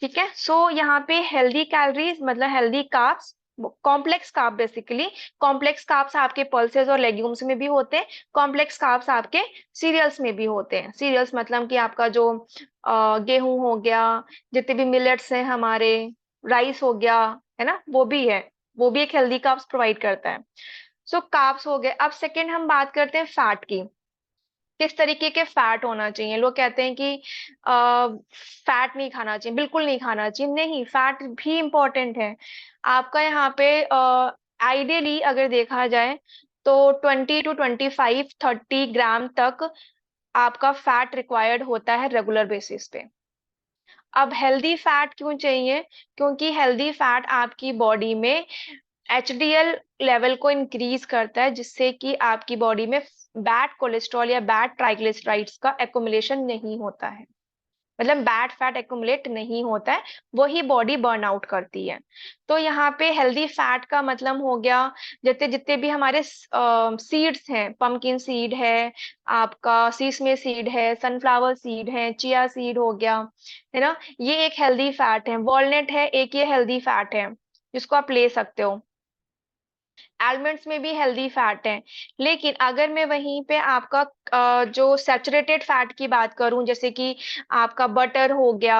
S2: ठीक है, सो यहाँ पे हेल्दी कैलोरीज मतलब healthy carbs, complex carb, basically complex carbs आपके पल्सेस और लेग्यूम्स में भी होते हैं, कॉम्प्लेक्स कार्ब्स आपके सीरियल्स में भी होते हैं। सीरियल्स मतलब कि आपका जो गेहूं हो गया, जितने भी मिलेट्स हैं हमारे, राइस हो गया, है ना, वो भी है, वो भी एक हेल्दी कार्ब्स प्रोवाइड करता है। सो कार्ब्स हो गए। अब सेकेंड हम बात करते हैं फैट की। किस तरीके के फैट होना चाहिए? लोग कहते हैं कि फैट नहीं खाना चाहिए, बिल्कुल नहीं खाना चाहिए। नहीं, फैट भी इंपॉर्टेंट है। आपका यहाँ पे आइडियली अगर देखा जाए तो 20 to 25 30 ग्राम तक आपका फैट रिक्वायर्ड होता है रेगुलर बेसिस पे। अब हेल्दी फैट क्यों चाहिए? क्योंकि हेल्दी फैट आपकी बॉडी में एचडीएल लेवल को इंक्रीज करता है, जिससे कि आपकी बॉडी में बैड कोलेस्ट्रॉल या बैड ट्राइग्लिसराइड्स का एक्युमुलेशन नहीं होता है, मतलब बैड फैट एक्युमुलेट नहीं होता है, वही बॉडी बर्न आउट करती है। तो यहाँ पे हेल्दी फैट का मतलब हो गया, जितने जितने भी हमारे सीड्स हैं, पंपकिन सीड है, आपका सीसमे सीड है, सनफ्लावर सीड है, चिया सीड हो गया, है ना, ये एक हेल्दी फैट है। वॉलनट है एक, ये हेल्दी फैट है जिसको आप ले सकते हो। आलमंड्स में भी हेल्दी फैट है। लेकिन अगर मैं वहीं पे आपका जो सैचुरेटेड फैट की बात करूं, जैसे कि आपका बटर हो गया,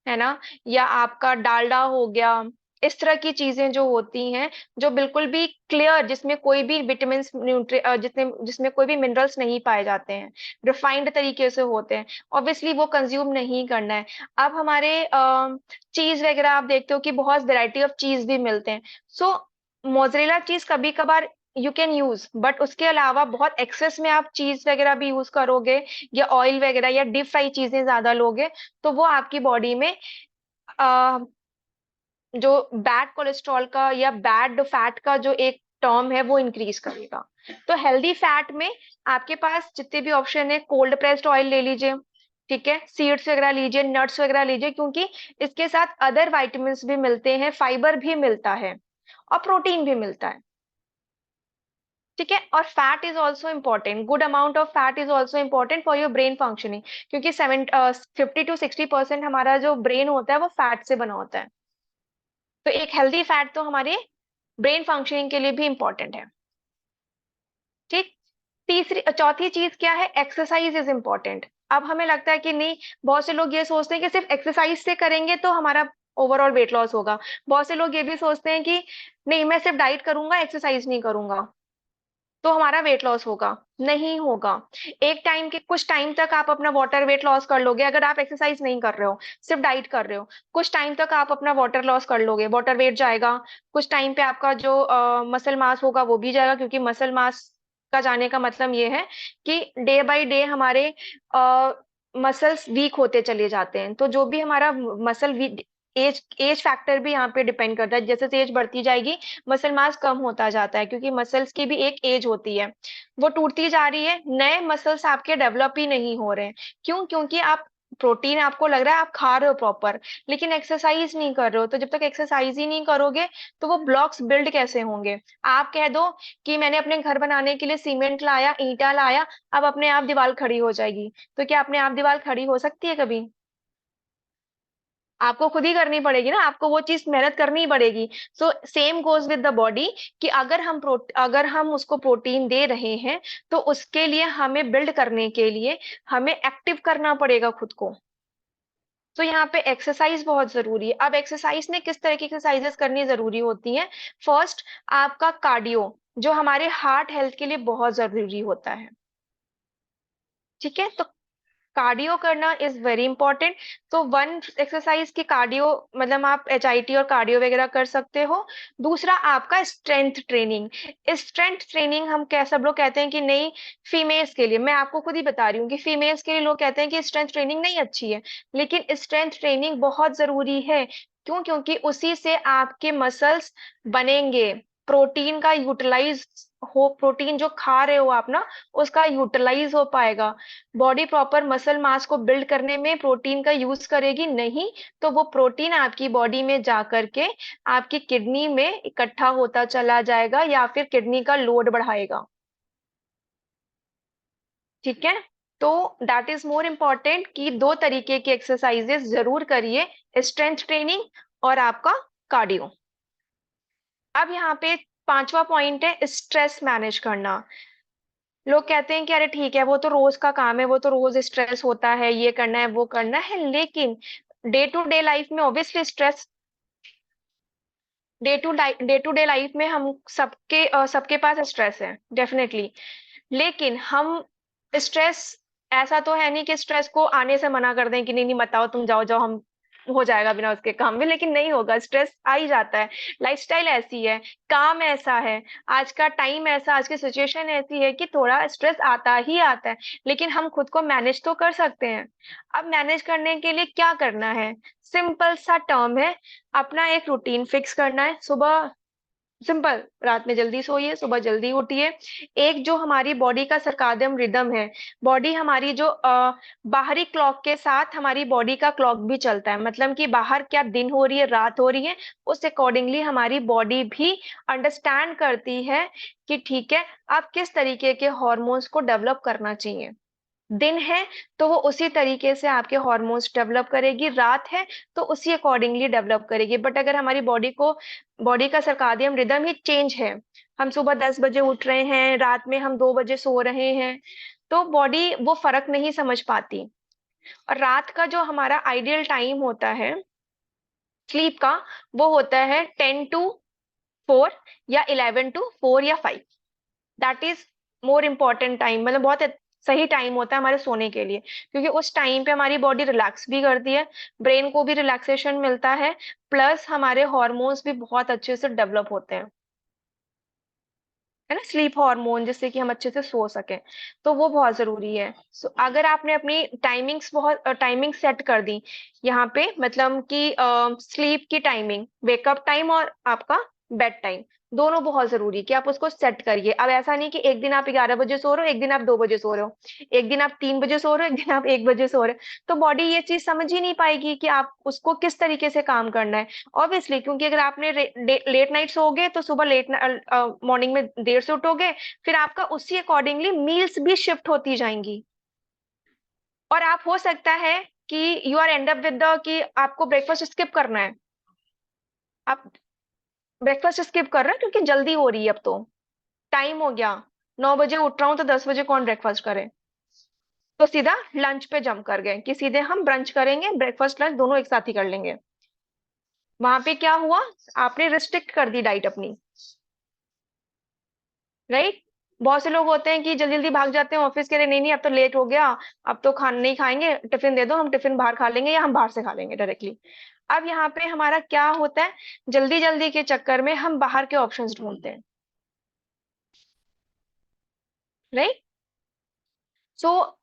S2: है ना, या आपका डालडा हो गया, इस तरह की चीजें जो होती हैं, जो बिल्कुल भी क्लियर, जिसमें कोई भी विटामिन जिसमें कोई भी मिनरल्स नहीं पाए जाते हैं, रिफाइंड तरीके से होते हैं, ऑब्वियसली वो कंज्यूम नहीं करना है। अब हमारे चीज वगैरह आप देखते हो कि बहुत वैरायटी ऑफ चीज भी मिलते हैं। सो मोजरेला चीज कभी कभार यू कैन यूज, बट उसके अलावा बहुत एक्सेस में आप चीज वगैरह भी यूज करोगे या ऑयल वगैरह या डीप फ्राई चीजें ज्यादा लोगे, तो वो आपकी बॉडी में अ, जो बैड कोलेस्ट्रॉल का या बैड फैट का जो एक टर्म है वो इंक्रीज करेगा। तो हेल्दी फैट में आपके पास जितने भी ऑप्शन है, कोल्ड प्रेस्ड ऑयल ले लीजिए, ठीक है, सीड्स वगैरह लीजिए, नट्स वगैरह लीजिए, क्योंकि इसके साथ अदर वाइटामिन भी मिलते हैं, फाइबर भी मिलता है और प्रोटीन भी मिलता है। ठीक है, और fat is also important, good amount of fat is also important for your brain functioning, क्योंकि 50 to 60% हमारा जो ब्रेन होता है वो फैट से बना होता है। तो एक हेल्दी फैट तो हमारे ब्रेन फंक्शनिंग के लिए भी इंपॉर्टेंट है। ठीक, चौथी चीज क्या है? Exercise is important. अब हमें लगता है कि नहीं, बहुत से लोग ये सोचते हैं कि सिर्फ एक्सरसाइज से करेंगे तो हमारा ओवरऑल वेट लॉस होगा। बहुत से लोग ये भी सोचते हैं कि नहीं मैं सिर्फ डाइट करूंगा, एक्सरसाइज नहीं करूंगा तो हमारा वेट लॉस होगा। नहीं होगा। एक टाइम के कुछ टाइम तक आप अपना वाटर वेट लॉस कर लोगे अगर आप एक्सरसाइज नहीं कर रहे हो, सिर्फ डाइट कर रहे हो। कुछ टाइम तक आप अपना वाटर लॉस कर लोगे, वाटर वेट जाएगा। कुछ टाइम पे आपका जो मसल मास होगा वो भी जाएगा, क्योंकि मसल मास का जाने का मतलब ये है कि डे बाय डे हमारे मसल्स वीक होते चले जाते हैं। तो जो भी हमारा मसल एज एज फैक्टर भी यहाँ पे डिपेंड करता है। जैसे एज बढ़ती जाएगी मसल मास कम होता जाता है, क्योंकि मसल्स की भी एक एज होती है, वो टूटती जा रही है, नए मसल्स आपके डेवलप ही नहीं हो रहे हैं। क्यों? क्योंकि आप प्रोटीन आपको लग रहा है आप खा रहे हो प्रॉपर, लेकिन एक्सरसाइज नहीं कर रहे हो। तो जब तक एक्सरसाइज ही नहीं करोगे तो वो ब्लॉक्स बिल्ड कैसे होंगे? आप कह दो कि मैंने अपने घर बनाने के लिए सीमेंट लाया, ईंटा लाया, अब अपने आप दीवार खड़ी हो जाएगी। तो क्या अपने आप दीवार खड़ी हो सकती है कभी? आपको खुद ही करनी पड़ेगी ना, आपको वो चीज मेहनत करनी ही पड़ेगी। So same goes with the body, कि अगर हम उसको प्रोटीन दे रहे हैं तो उसके लिए हमें बिल्ड करने के लिए हमें एक्टिव करना पड़ेगा खुद को। तो यहाँ पे एक्सरसाइज बहुत जरूरी है। अब एक्सरसाइज में किस तरह की एक्सरसाइजेस करनी जरूरी होती है? फर्स्ट, आपका कार्डियो, जो हमारे हार्ट हेल्थ के लिए बहुत जरूरी होता है। ठीक है, तो कार्डियो करना इज वेरी इंपॉर्टेंट। तो वन एक्सरसाइज की कार्डियो, मतलब आप HIIT और कार्डियो वगैरह कर सकते हो। दूसरा आपका स्ट्रेंथ ट्रेनिंग। स्ट्रेंथ ट्रेनिंग हम सब लोग कहते हैं कि नहीं, फीमेल्स के लिए, मैं आपको खुद ही बता रही हूँ कि फीमेल्स के लिए लोग कहते हैं कि स्ट्रेंथ ट्रेनिंग नहीं अच्छी है, लेकिन स्ट्रेंथ ट्रेनिंग बहुत जरूरी है। क्यों? क्योंकि उसी से आपके मसल्स बनेंगे, प्रोटीन का यूटिलाइज हो, प्रोटीन जो खा रहे हो आप ना, उसका यूटिलाइज हो पाएगा। बॉडी प्रॉपर मसल मास को बिल्ड करने में प्रोटीन का यूज करेगी नहीं, तो वो प्रोटीन आपकी बॉडी में जा करके आपकी किडनी में इकट्ठा होता चला जाएगा या फिर किडनी का लोड बढ़ाएगा। ठीक है, तो दैट इज मोर इम्पॉर्टेंट कि दो तरीके के एक्सरसाइजेस जरूर करिए, स्ट्रेंथ ट्रेनिंग और आपका कार्डियो। अब यहाँ पे पांचवा पॉइंट है स्ट्रेस मैनेज करना। लोग कहते हैं कि अरे ठीक है वो तो रोज का काम है, वो तो रोज स्ट्रेस होता है, ये करना है वो करना है, लेकिन डे टू डे लाइफ में obviously stress, day to day life में हम सबके पास स्ट्रेस है डेफिनेटली। लेकिन हम स्ट्रेस, ऐसा तो है नहीं कि स्ट्रेस को आने से मना कर दें कि नहीं नहीं मत आओ, तुम जाओ जाओ, हम हो जाएगा बिना उसके काम में, लेकिन नहीं होगा, स्ट्रेस आ ही जाता है। लाइफस्टाइल ऐसी है, काम ऐसा है, आज का टाइम ऐसा, आज की सिचुएशन ऐसी है कि थोड़ा स्ट्रेस आता ही आता है, लेकिन हम खुद को मैनेज तो कर सकते हैं। अब मैनेज करने के लिए क्या करना है? सिंपल सा टर्म है, अपना एक रूटीन फिक्स करना है। सुबह सिंपल, रात में जल्दी सोइए, सुबह जल्दी उठिए। एक जो हमारी बॉडी का सर्काडियम रिदम है, बॉडी हमारी जो बाहरी क्लॉक के साथ हमारी बॉडी का क्लॉक भी चलता है, मतलब कि बाहर क्या दिन हो रही है, रात हो रही है, उस अकॉर्डिंगली हमारी बॉडी भी अंडरस्टैंड करती है कि ठीक है आप किस तरीके के हॉर्मोन्स को डेवलप करना चाहिए। दिन है तो वो उसी तरीके से आपके हॉर्मोन्स डेवलप करेगी, रात है तो उसी अकॉर्डिंगली डेवलप करेगी। बट अगर हमारी बॉडी का सर्काडियम रिदम ही चेंज है, हम सुबह 10 बजे उठ रहे हैं, रात में हम 2 बजे सो रहे हैं, तो बॉडी वो फर्क नहीं समझ पाती। और रात का जो हमारा आइडियल टाइम होता है स्लीप का, वो होता है 10 to 4 या 11 to 4 या 5। That is more important time, मतलब बहुत सही टाइम होता है हमारे सोने के लिए, क्योंकि उस टाइम पे हमारी बॉडी रिलैक्स भी करती है, ब्रेन को भी रिलैक्सेशन मिलता है, प्लस हमारे हॉर्मोन्स भी बहुत अच्छे से डेवलप होते हैं, है ना, स्लीप हार्मोन, जिससे कि हम अच्छे से सो सकें। तो वो बहुत जरूरी है। सो अगर आपने अपनी टाइमिंग सेट कर दी यहाँ पे, मतलब कि स्लीप की टाइमिंग, वेकअप टाइम और आपका बेड टाइम, दोनों बहुत जरूरी कि आप उसको सेट करिए। अब ऐसा नहीं कि एक दिन आप 11 बजे सो रहे हो, एक दिन आप 2 बजे सो रहे हो, एक दिन आप 3 बजे सो रहे हो, एक दिन आप 1 बजे सो रहे हो, तो बॉडी ये चीज समझ ही नहीं पाएगी कि आप उसको किस तरीके से काम करना है। ऑब्वियसली, क्योंकि अगर आपने लेट नाइट सोओगे तो सुबह मॉर्निंग में देर से उठोगे, फिर आपका उसी अकॉर्डिंगली मील्स भी शिफ्ट होती जाएंगी। और आप हो सकता है कि you are end up with the कि आपको ब्रेकफास्ट स्किप करना है, आप ब्रेकफास्ट स्किप कर रहे हैं क्योंकि जल्दी हो रही है, अब तो टाइम हो गया, 9 बजे उठ रहा हूँ तो 10 बजे कौन ब्रेकफास्ट करे, तो सीधा लंच पे जंप कर गए कि सीधे हम ब्रंच करेंगे, ब्रेकफास्ट लंच दोनों एक साथ ही कर लेंगे। वहां पे क्या हुआ, आपने रिस्ट्रिक्ट कर दी डाइट अपनी, राइट। बहुत से लोग होते हैं कि जल्दी जल्दी भाग जाते हैं ऑफिस के लिए, नहीं नहीं अब तो लेट हो गया, अब तो खाना नहीं खाएंगे, टिफिन दे दो, हम टिफिन बाहर खा लेंगे या हम बाहर से खा लेंगे डायरेक्टली। अब यहाँ पे हमारा क्या होता है, जल्दी जल्दी के चक्कर में हम बाहर के ऑप्शंस ढूंढते हैं, राइट। सो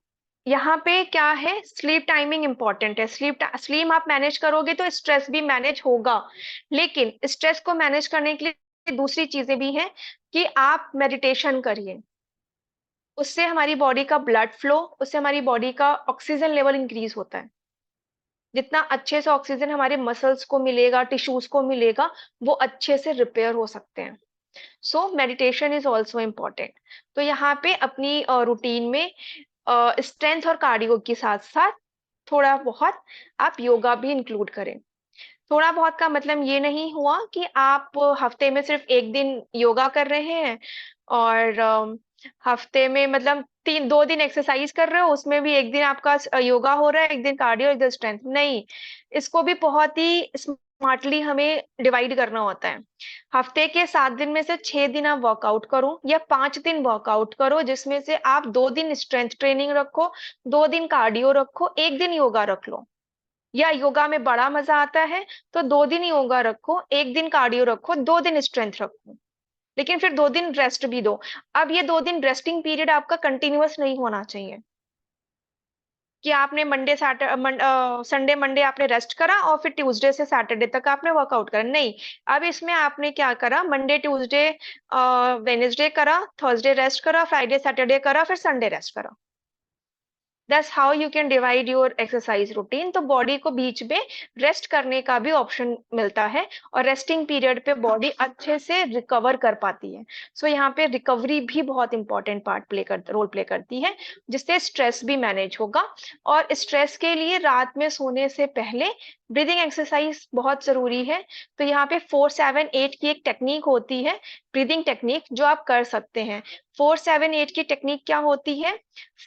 S2: यहाँ पे क्या है, स्लीप टाइमिंग इंपॉर्टेंट है। स्लीप आप मैनेज करोगे तो स्ट्रेस भी मैनेज होगा, लेकिन स्ट्रेस को मैनेज करने के लिए दूसरी चीजें भी हैं कि आप मेडिटेशन करिए, उससे हमारी बॉडी का ब्लड फ्लो, उससे हमारी बॉडी का ऑक्सीजन लेवल इंक्रीज होता है। जितना अच्छे से ऑक्सीजन हमारे मसल्स को मिलेगा, टिश्यूज को मिलेगा, वो अच्छे से रिपेयर हो सकते हैं। So meditation is also important. तो यहाँ पे अपनी रूटीन में स्ट्रेंथ और कार्डियो के साथ साथ थोड़ा बहुत आप योगा भी इंक्लूड करें। थोड़ा बहुत का मतलब ये नहीं हुआ कि आप हफ्ते में सिर्फ एक दिन योगा कर रहे हैं और हफ्ते में मतलब 2 दिन एक्सरसाइज कर रहे हो, उसमें भी एक दिन आपका योगा हो रहा है, एक दिन कार्डियो, एक दिन स्ट्रेंथ, नहीं। इसको भी बहुत ही स्मार्टली हमें डिवाइड करना होता है। हफ्ते के 7 दिन में से 6 दिन आप वर्कआउट करो या 5 दिन वर्कआउट करो, जिसमें से आप 2 दिन स्ट्रेंथ ट्रेनिंग रखो, 2 दिन कार्डियो रखो, एक दिन योगा रख लो। या योगा में बड़ा मजा आता है तो 2 दिन योगा रखो, एक दिन कार्डियो रखो, 2 दिन स्ट्रेंथ रखो, लेकिन फिर 2 दिन रेस्ट भी दो। अब ये 2 दिन रेस्टिंग पीरियड आपका कंटिन्यूअस नहीं होना चाहिए कि आपने संडे मंडे आपने रेस्ट करा और फिर ट्यूसडे से सैटरडे तक आपने वर्कआउट करा, नहीं। अब इसमें आपने क्या करा, मंडे ट्यूसडे वेनेसडे करा, थर्सडे रेस्ट करा, फ्राइडे सैटरडे करा, फिर संडे रेस्ट करा। That's how you can divide your exercise routine। तो बॉडी को बीच में रेस्ट करने का भी ऑप्शन मिलता है और रेस्टिंग पीरियड पे बॉडी अच्छे से रिकवर कर पाती है। सो यहाँ पे रिकवरी भी बहुत इंपॉर्टेंट रोल प्ले करती है, जिससे स्ट्रेस भी मैनेज होगा। और स्ट्रेस के लिए रात में सोने से पहले ब्रीदिंग एक्सरसाइज बहुत जरूरी है। तो यहाँ पे 4-7-8 की एक टेक्निक होती है, ब्रीदिंग टेक्निक, जो आप कर सकते हैं। 4-7-8 की टेक्निक क्या होती है,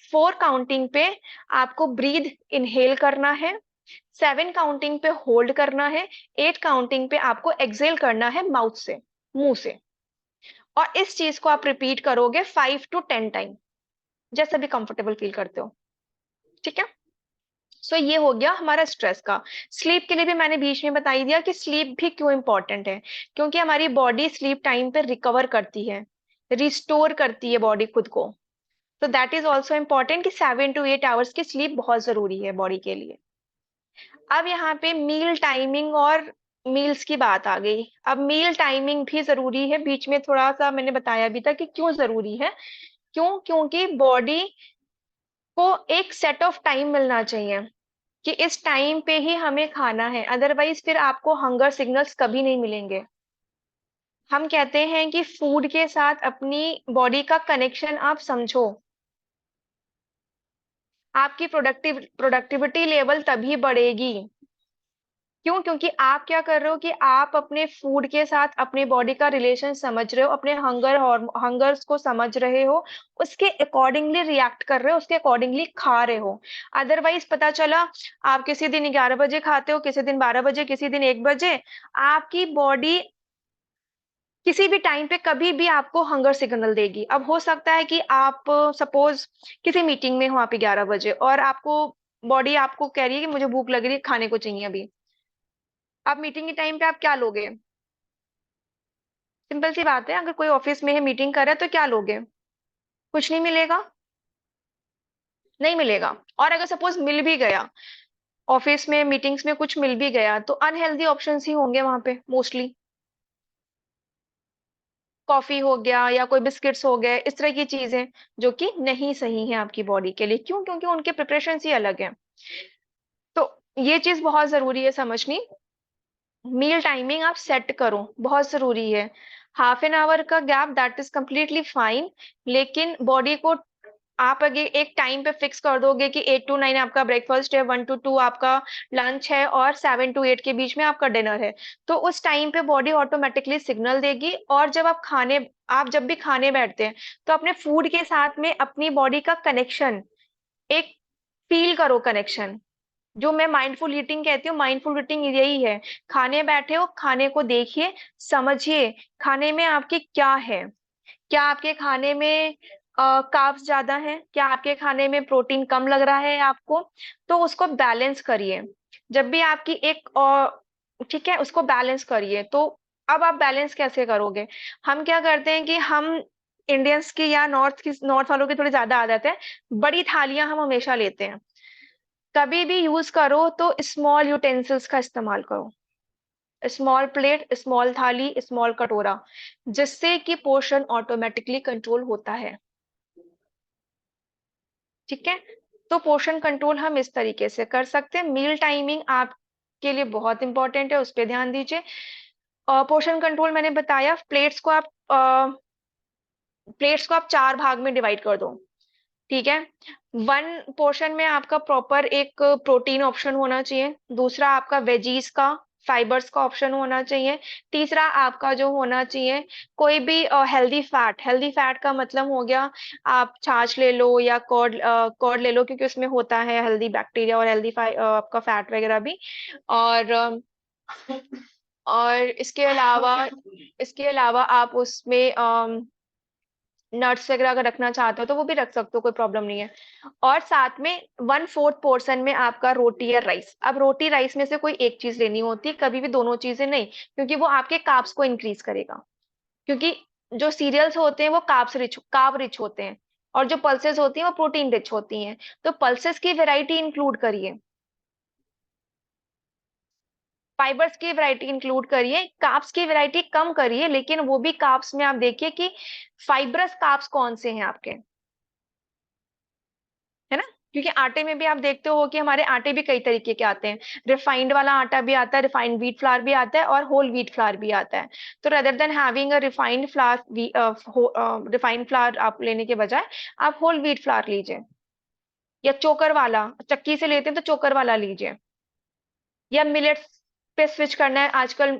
S2: 4 काउंटिंग पे आपको ब्रीद इनहेल करना है, 7 काउंटिंग पे होल्ड करना है, 8 काउंटिंग पे आपको एक्सेल करना है माउथ से, मुंह से। और इस चीज को आप रिपीट करोगे 5 to 10 टाइम, जैसा भी कंफर्टेबल फील करते हो, ठीक है। सो ये हो गया हमारा स्ट्रेस का। स्लीप के लिए भी मैंने बीच में बता ही दिया कि स्लीप भी क्यों इंपॉर्टेंट है, क्योंकि हमारी बॉडी स्लीप टाइम पे रिकवर करती है, रिस्टोर करती है बॉडी खुद को। तो दैट इज ऑल्सो इम्पॉर्टेंट कि 7 to 8 आवर्स की स्लीप बहुत जरूरी है बॉडी के लिए। अब यहाँ पे मील टाइमिंग और मील्स की बात आ गई। अब मील टाइमिंग भी जरूरी है, बीच में थोड़ा सा मैंने बताया भी था कि क्यों जरूरी है। क्यों, क्योंकि बॉडी को एक सेट ऑफ टाइम मिलना चाहिए कि इस टाइम पे ही हमें खाना है, अदरवाइज फिर आपको हंगर सिग्नल्स कभी नहीं मिलेंगे। हम कहते हैं कि फूड के साथ अपनी बॉडी का कनेक्शन आप समझो, आपकी प्रोडक्टिविटी लेवल तभी बढ़ेगी। क्यों, क्योंकि आप क्या कर रहे हो कि आप अपने फूड के साथ अपनी बॉडी का रिलेशन समझ रहे हो, अपने हंगर्स को समझ रहे हो, उसके अकॉर्डिंगली रिएक्ट कर रहे हो, उसके अकॉर्डिंगली खा रहे हो। अदरवाइज पता चला आप किसी दिन 11 बजे खाते हो, किसी दिन 12 बजे, किसी दिन 1 बजे, आपकी बॉडी किसी भी टाइम पे कभी भी आपको हंगर सिग्नल देगी। अब हो सकता है कि आप सपोज किसी मीटिंग में हो आप 11 बजे और आपको बॉडी आपको कह रही है कि मुझे भूख लग रही है, खाने को चाहिए अभी। अब मीटिंग के टाइम पे आप क्या लोगे, सिंपल सी बात है, अगर कोई ऑफिस में है मीटिंग कर रहा है तो क्या लोगे, कुछ नहीं मिलेगा, नहीं मिलेगा। और अगर सपोज मिल भी गया, ऑफिस में मीटिंग्स में कुछ मिल भी गया, तो अनहेल्दी ऑप्शंस ही होंगे वहां पे मोस्टली। कॉफी हो गया या कोई बिस्किट्स हो गए, इस तरह की चीजें जो कि नहीं सही है आपकी बॉडी के लिए। क्यों, क्योंकि उनके प्रिपरेशन ही अलग है। तो ये चीज बहुत जरूरी है समझनी। मील टाइमिंग आप सेट करो, बहुत जरूरी है। ½ एन आवर का gap that is completely fine, लेकिन बॉडी को आप अगर एक टाइम पे फिक्स कर दोगे कि 8 to 9 आपका ब्रेकफास्ट है, 1 to 2 आपका लंच है और 7 to 8 के बीच में आपका डिनर है, तो उस टाइम पे बॉडी ऑटोमेटिकली सिग्नल देगी। और जब आप जब भी खाने बैठते हैं तो अपने फूड के साथ में अपनी बॉडी का कनेक्शन एक फील करो, कनेक्शन जो मैं माइंडफुल ईटिंग कहती हूँ, माइंडफुल ईटिंग यही है, खाने बैठे हो, खाने को देखिए, समझिए खाने में आपके क्या है, क्या आपके खाने में कार्ब्स ज्यादा है, क्या आपके खाने में प्रोटीन कम लग रहा है आपको, तो उसको बैलेंस करिए। जब भी आपकी एक ठीक है, उसको बैलेंस करिए। तो अब आप बैलेंस कैसे करोगे? हम क्या करते हैं कि हम इंडियंस की या नॉर्थ वालों की थोड़ी ज्यादा आदत है, बड़ी थालियां हम हमेशा लेते हैं। कभी भी यूज करो तो स्मॉल यूटेंसिल्स का इस्तेमाल करो, स्मॉल प्लेट, स्मॉल थाली, स्मॉल कटोरा, जिससे कि पोर्शन ऑटोमेटिकली कंट्रोल होता है। ठीक है, तो पोर्शन कंट्रोल हम इस तरीके से कर सकते हैं। मील टाइमिंग आपके लिए बहुत इंपॉर्टेंट है, उस पर ध्यान दीजिए। पोर्शन कंट्रोल मैंने बताया, प्लेट्स को आप 4 भाग में डिवाइड कर दो। ठीक है, 1 पोर्शन में आपका प्रॉपर एक प्रोटीन ऑप्शन होना चाहिए, दूसरा आपका वेजीज का, फाइबर्स का ऑप्शन होना चाहिए, तीसरा आपका जो होना चाहिए कोई भी हेल्दी फैट। हेल्दी फैट का मतलब हो गया, आप छाछ ले लो या कर्ड ले लो, क्योंकि उसमें होता है हेल्दी बैक्टीरिया और हेल्दी आपका फैट वगैरह भी। और और इसके अलावा आप उसमें नट्स वगैरह अगर रखना चाहते हो तो वो भी रख सकते हो, कोई प्रॉब्लम नहीं है। और साथ में 1/4 पोर्शन में आपका रोटी या राइस। अब रोटी राइस में से कोई एक चीज लेनी होती है, कभी भी दोनों चीजें नहीं, क्योंकि वो आपके कार्ब्स को इंक्रीज करेगा। क्योंकि जो सीरियल्स होते हैं वो कार्ब रिच होते हैं, और जो पल्सेस होती हैं वो प्रोटीन रिच होती हैं। तो पल्सेस की वैरायटी इंक्लूड करिए, फाइबर्स की वैरायटी इंक्लूड करिए, कार्ब्स की वैरायटी कम करिए, लेकिन वो भी कार्ब्स में आप देखिए कि फाइबरस कार्ब्स कौन से हैं आपके, है ना? क्योंकि आटे में भी आप देखते हो कि हमारे आटे भी कई तरीके के आते हैं, रिफाइंड वाला आटा भी आता है, रिफाइंड व्हीट फ्लावर भी आता है, और होल व्हीट फ्लावर भी आता है। तो rather than having a refined flour आप लेने के बजाय आप होल व्हीट फ्लावर लीजिए, या चोकर वाला, चक्की से लेते हैं तो चोकर वाला लीजिए, या मिलेट्स पे स्विच करना है आजकल।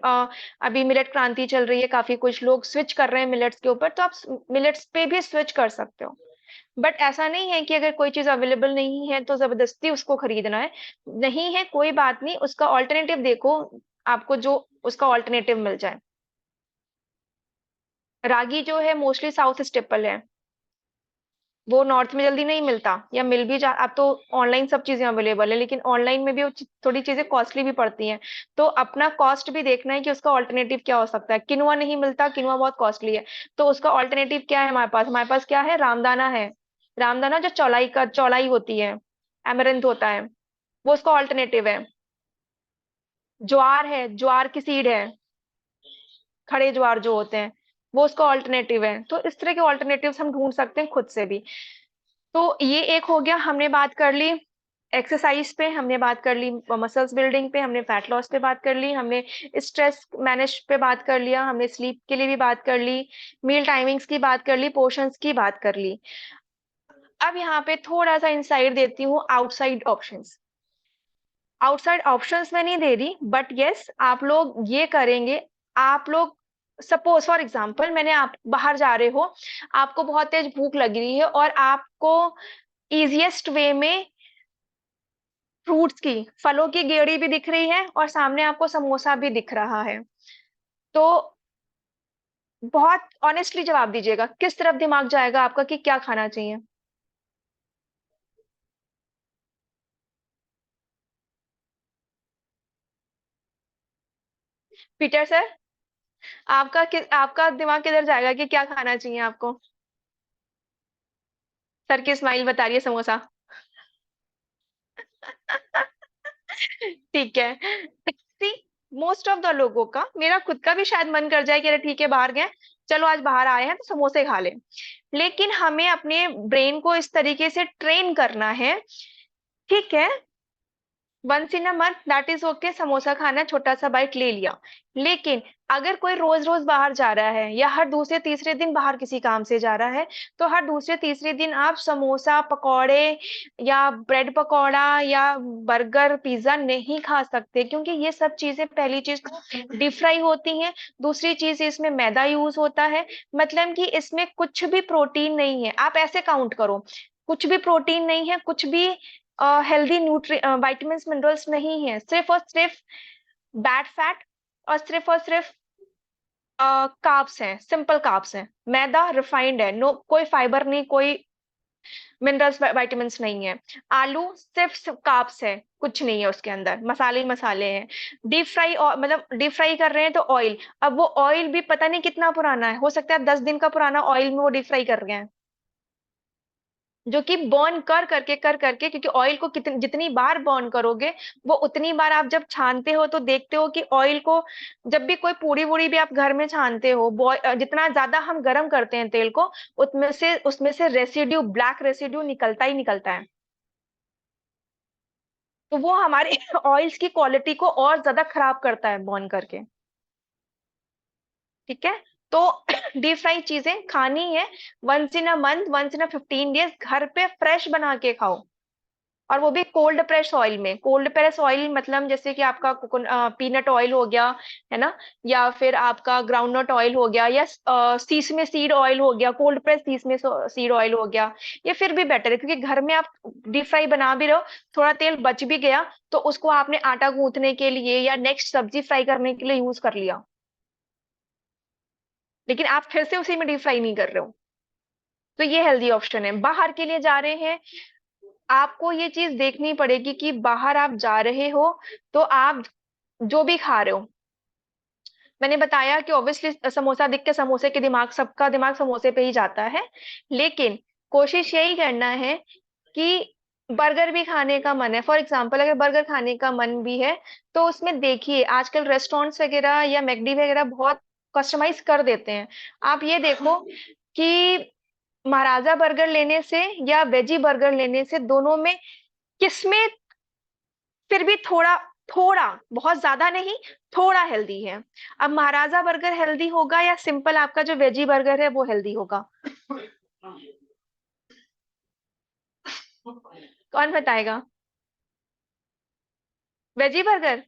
S2: अभी मिलेट क्रांति चल रही है, काफी कुछ लोग स्विच कर रहे हैं मिलेट्स के ऊपर, तो आप मिलेट्स पे भी स्विच कर सकते हो। बट ऐसा नहीं है कि अगर कोई चीज अवेलेबल नहीं है तो जबरदस्ती उसको खरीदना है, नहीं है कोई बात नहीं, उसका ऑल्टरनेटिव देखो, आपको जो उसका ऑल्टरनेटिव मिल जाए। रागी जो है मोस्टली साउथ स्टेपल है, वो नॉर्थ में जल्दी नहीं मिलता, या मिल भी जा, अब तो ऑनलाइन सब चीजें अवेलेबल है, लेकिन ऑनलाइन में भी वो थोड़ी चीजें कॉस्टली भी पड़ती हैं। तो अपना कॉस्ट भी देखना है कि उसका ऑल्टरनेटिव क्या हो सकता है। किनुआ नहीं मिलता, किनुआ बहुत कॉस्टली है, तो उसका ऑल्टरनेटिव क्या है हमारे पास क्या है, रामदाना है। रामदाना जो चौलाई होती है, एमरंथ होता है, वो उसका ऑल्टरनेटिव है। ज्वार है, ज्वार की सीड है, खड़े ज्वार जो होते हैं, वो उसका ऑल्टरनेटिव है। तो इस तरह के ऑल्टरनेटिव्स हम ढूंढ सकते हैं खुद से भी। तो ये एक हो गया, हमने बात कर ली एक्सरसाइज पे, हमने बात कर ली मसल्स बिल्डिंग पे, हमने फैट लॉस पे बात कर ली, हमने स्ट्रेस मैनेज पे बात कर लिया, हमने स्लीप के लिए भी बात कर ली, मील टाइमिंग्स की बात कर ली, पोर्शंस की बात कर ली। अब यहाँ पे थोड़ा सा इंसाइट देती हूँ आउटसाइड ऑप्शंस। आउटसाइड ऑप्शंस में नहीं दे रही, बट यस आप लोग ये करेंगे। आप लोग सपोज फॉर एग्जाम्पल, मैंने आप बाहर जा रहे हो, आपको बहुत तेज भूख लग रही है, और आपको इजिएस्ट वे में फ्रूट्स की, फलों की गेड़ी भी दिख रही है, और सामने आपको समोसा भी दिख रहा है। तो बहुत ऑनेस्टली जवाब दीजिएगा, किस तरफ दिमाग जाएगा आपका कि क्या खाना चाहिए? पीटर सर, आपका दिमाग किधर जाएगा कि क्या खाना चाहिए आपको? सर की स्माइल बता रही है समोसा। ठीक है, सी मोस्ट ऑफ द लोगों का, मेरा खुद का भी शायद मन कर जाए कि अरे ठीक है बाहर गए, चलो आज बाहर आए हैं तो समोसे खा लें। लेकिन हमें अपने ब्रेन को इस तरीके से ट्रेन करना है, ठीक है, once in a month that is okay, samosa खाना, छोटा सा बाइट ले लिया। लेकिन अगर कोई रोज रोज बाहर जा रहा है, या हर दूसरे तीसरे दिन बाहर किसी काम से जा रहा है, तो हर दूसरे तीसरे दिन आप समोसा, पकौड़े, या ब्रेड पकौड़ा, या बर्गर, पिज्जा नहीं खा सकते, क्योंकि ये सब चीजें, पहली चीज डीप फ्राई होती हैं, दूसरी चीज इसमें मैदा यूज होता है, मतलब कि इसमें कुछ भी प्रोटीन नहीं है। आप ऐसे काउंट करो, कुछ भी प्रोटीन नहीं है, कुछ भी हेल्दी विटामिन मिनरल्स नहीं है, सिर्फ और सिर्फ बैड फैट और सिर्फ कार्ब्स हैं, सिंपल कार्ब्स हैं, मैदा रिफाइंड है, नो कोई फाइबर नहीं, कोई मिनरल्स विटामिन्स नहीं है। आलू सिर्फ कार्ब्स है, कुछ नहीं है उसके अंदर, मसाले ही मसाले हैं। डीप फ्राई और मतलब डीप फ्राई कर रहे हैं तो ऑयल, अब वो ऑयल भी पता नहीं कितना पुराना है, हो सकता है 10 दिन का पुराना ऑयल में वो डीप फ्राई कर रहे हैं, जो कि बर्न कर करके, क्योंकि ऑयल को कितनी जितनी बार बर्न करोगे वो उतनी बार आप जब छानते हो तो देखते हो कि ऑयल को, जब भी कोई पूरी वूड़ी भी आप घर में छानते हो, जितना ज्यादा हम गर्म करते हैं तेल को, उसमें से रेसिड्यू, ब्लैक रेसिड्यू निकलता ही निकलता है। तो वो हमारे ऑयल्स की क्वालिटी को और ज्यादा खराब करता है बर्न करके। ठीक है, तो डीप फ्राई चीजें खानी है once in a month, once in a 15 days, घर पे फ्रेश बना के खाओ, और वो भी कोल्ड प्रेस ऑयल में। कोल्ड प्रेस ऑयल मतलब जैसे कि आपका पीनट ऑयल हो गया, है ना, या फिर आपका ग्राउंडनट ऑयल हो गया, या सीसमे सीड ऑयल हो गया, कोल्ड प्रेस सीसमे सीड ऑयल हो गया, ये फिर भी बेटर है, क्योंकि घर में आप डीप फ्राई बना भी रहो, थोड़ा तेल बच भी गया तो उसको आपने आटा गूंथने के लिए या नेक्स्ट सब्जी फ्राई करने के लिए यूज कर लिया, लेकिन आप फिर से उसी में डीप फ्राई नहीं कर रहे हो। तो ये हेल्दी ऑप्शन है। बाहर के लिए जा रहे हैं, आपको ये चीज देखनी पड़ेगी कि बाहर आप जा रहे हो तो आप जो भी खा रहे हो, मैंने बताया कि ऑब्वियसली समोसा दिख के समोसे के दिमाग, सबका दिमाग समोसे पे ही जाता है, लेकिन कोशिश यही करना है कि बर्गर भी खाने का मन है, फॉर एग्जाम्पल अगर बर्गर खाने का मन भी है तो उसमें देखिए आजकल रेस्टोरेंट्स वगैरह या मैकडी वगैरह बहुत कस्टमाइज कर देते हैं। आप ये देखो कि महाराजा बर्गर लेने से या वेजी बर्गर लेने से, दोनों में किसमें फिर भी थोड़ा थोड़ा, बहुत ज्यादा नहीं, थोड़ा हेल्दी है। अब महाराजा बर्गर हेल्दी होगा या सिंपल आपका जो वेजी बर्गर है वो हेल्दी होगा? कौन बताएगा? Veggie burger?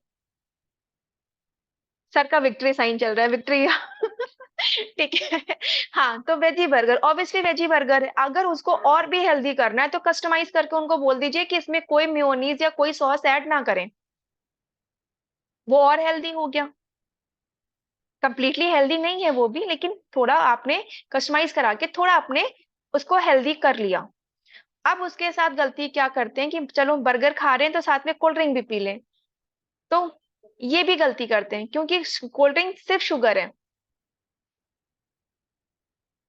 S2: सर का विक्ट्री साइन चल रहा है, विक्ट्री। ठीक है, हाँ, तो veggie burger, obviously veggie burger है। अगर उसको और भी हेल्दी करना है तो कस्टमाइज करके उनको बोल दीजिए कि इसमें कोई मेयोनीज या कोई सॉस ऐड ना करें, वो और हेल्दी हो गया। कंप्लीटली हेल्दी नहीं है वो भी, लेकिन थोड़ा आपने कस्टमाइज करा के थोड़ा आपने उसको हेल्दी कर लिया। अब उसके साथ गलती क्या करते हैं कि चलो बर्गर खा रहे हैं तो साथ में कोल्ड ड्रिंक भी पी लें, तो ये भी गलती करते हैं, क्योंकि कोल्ड ड्रिंक सिर्फ शुगर है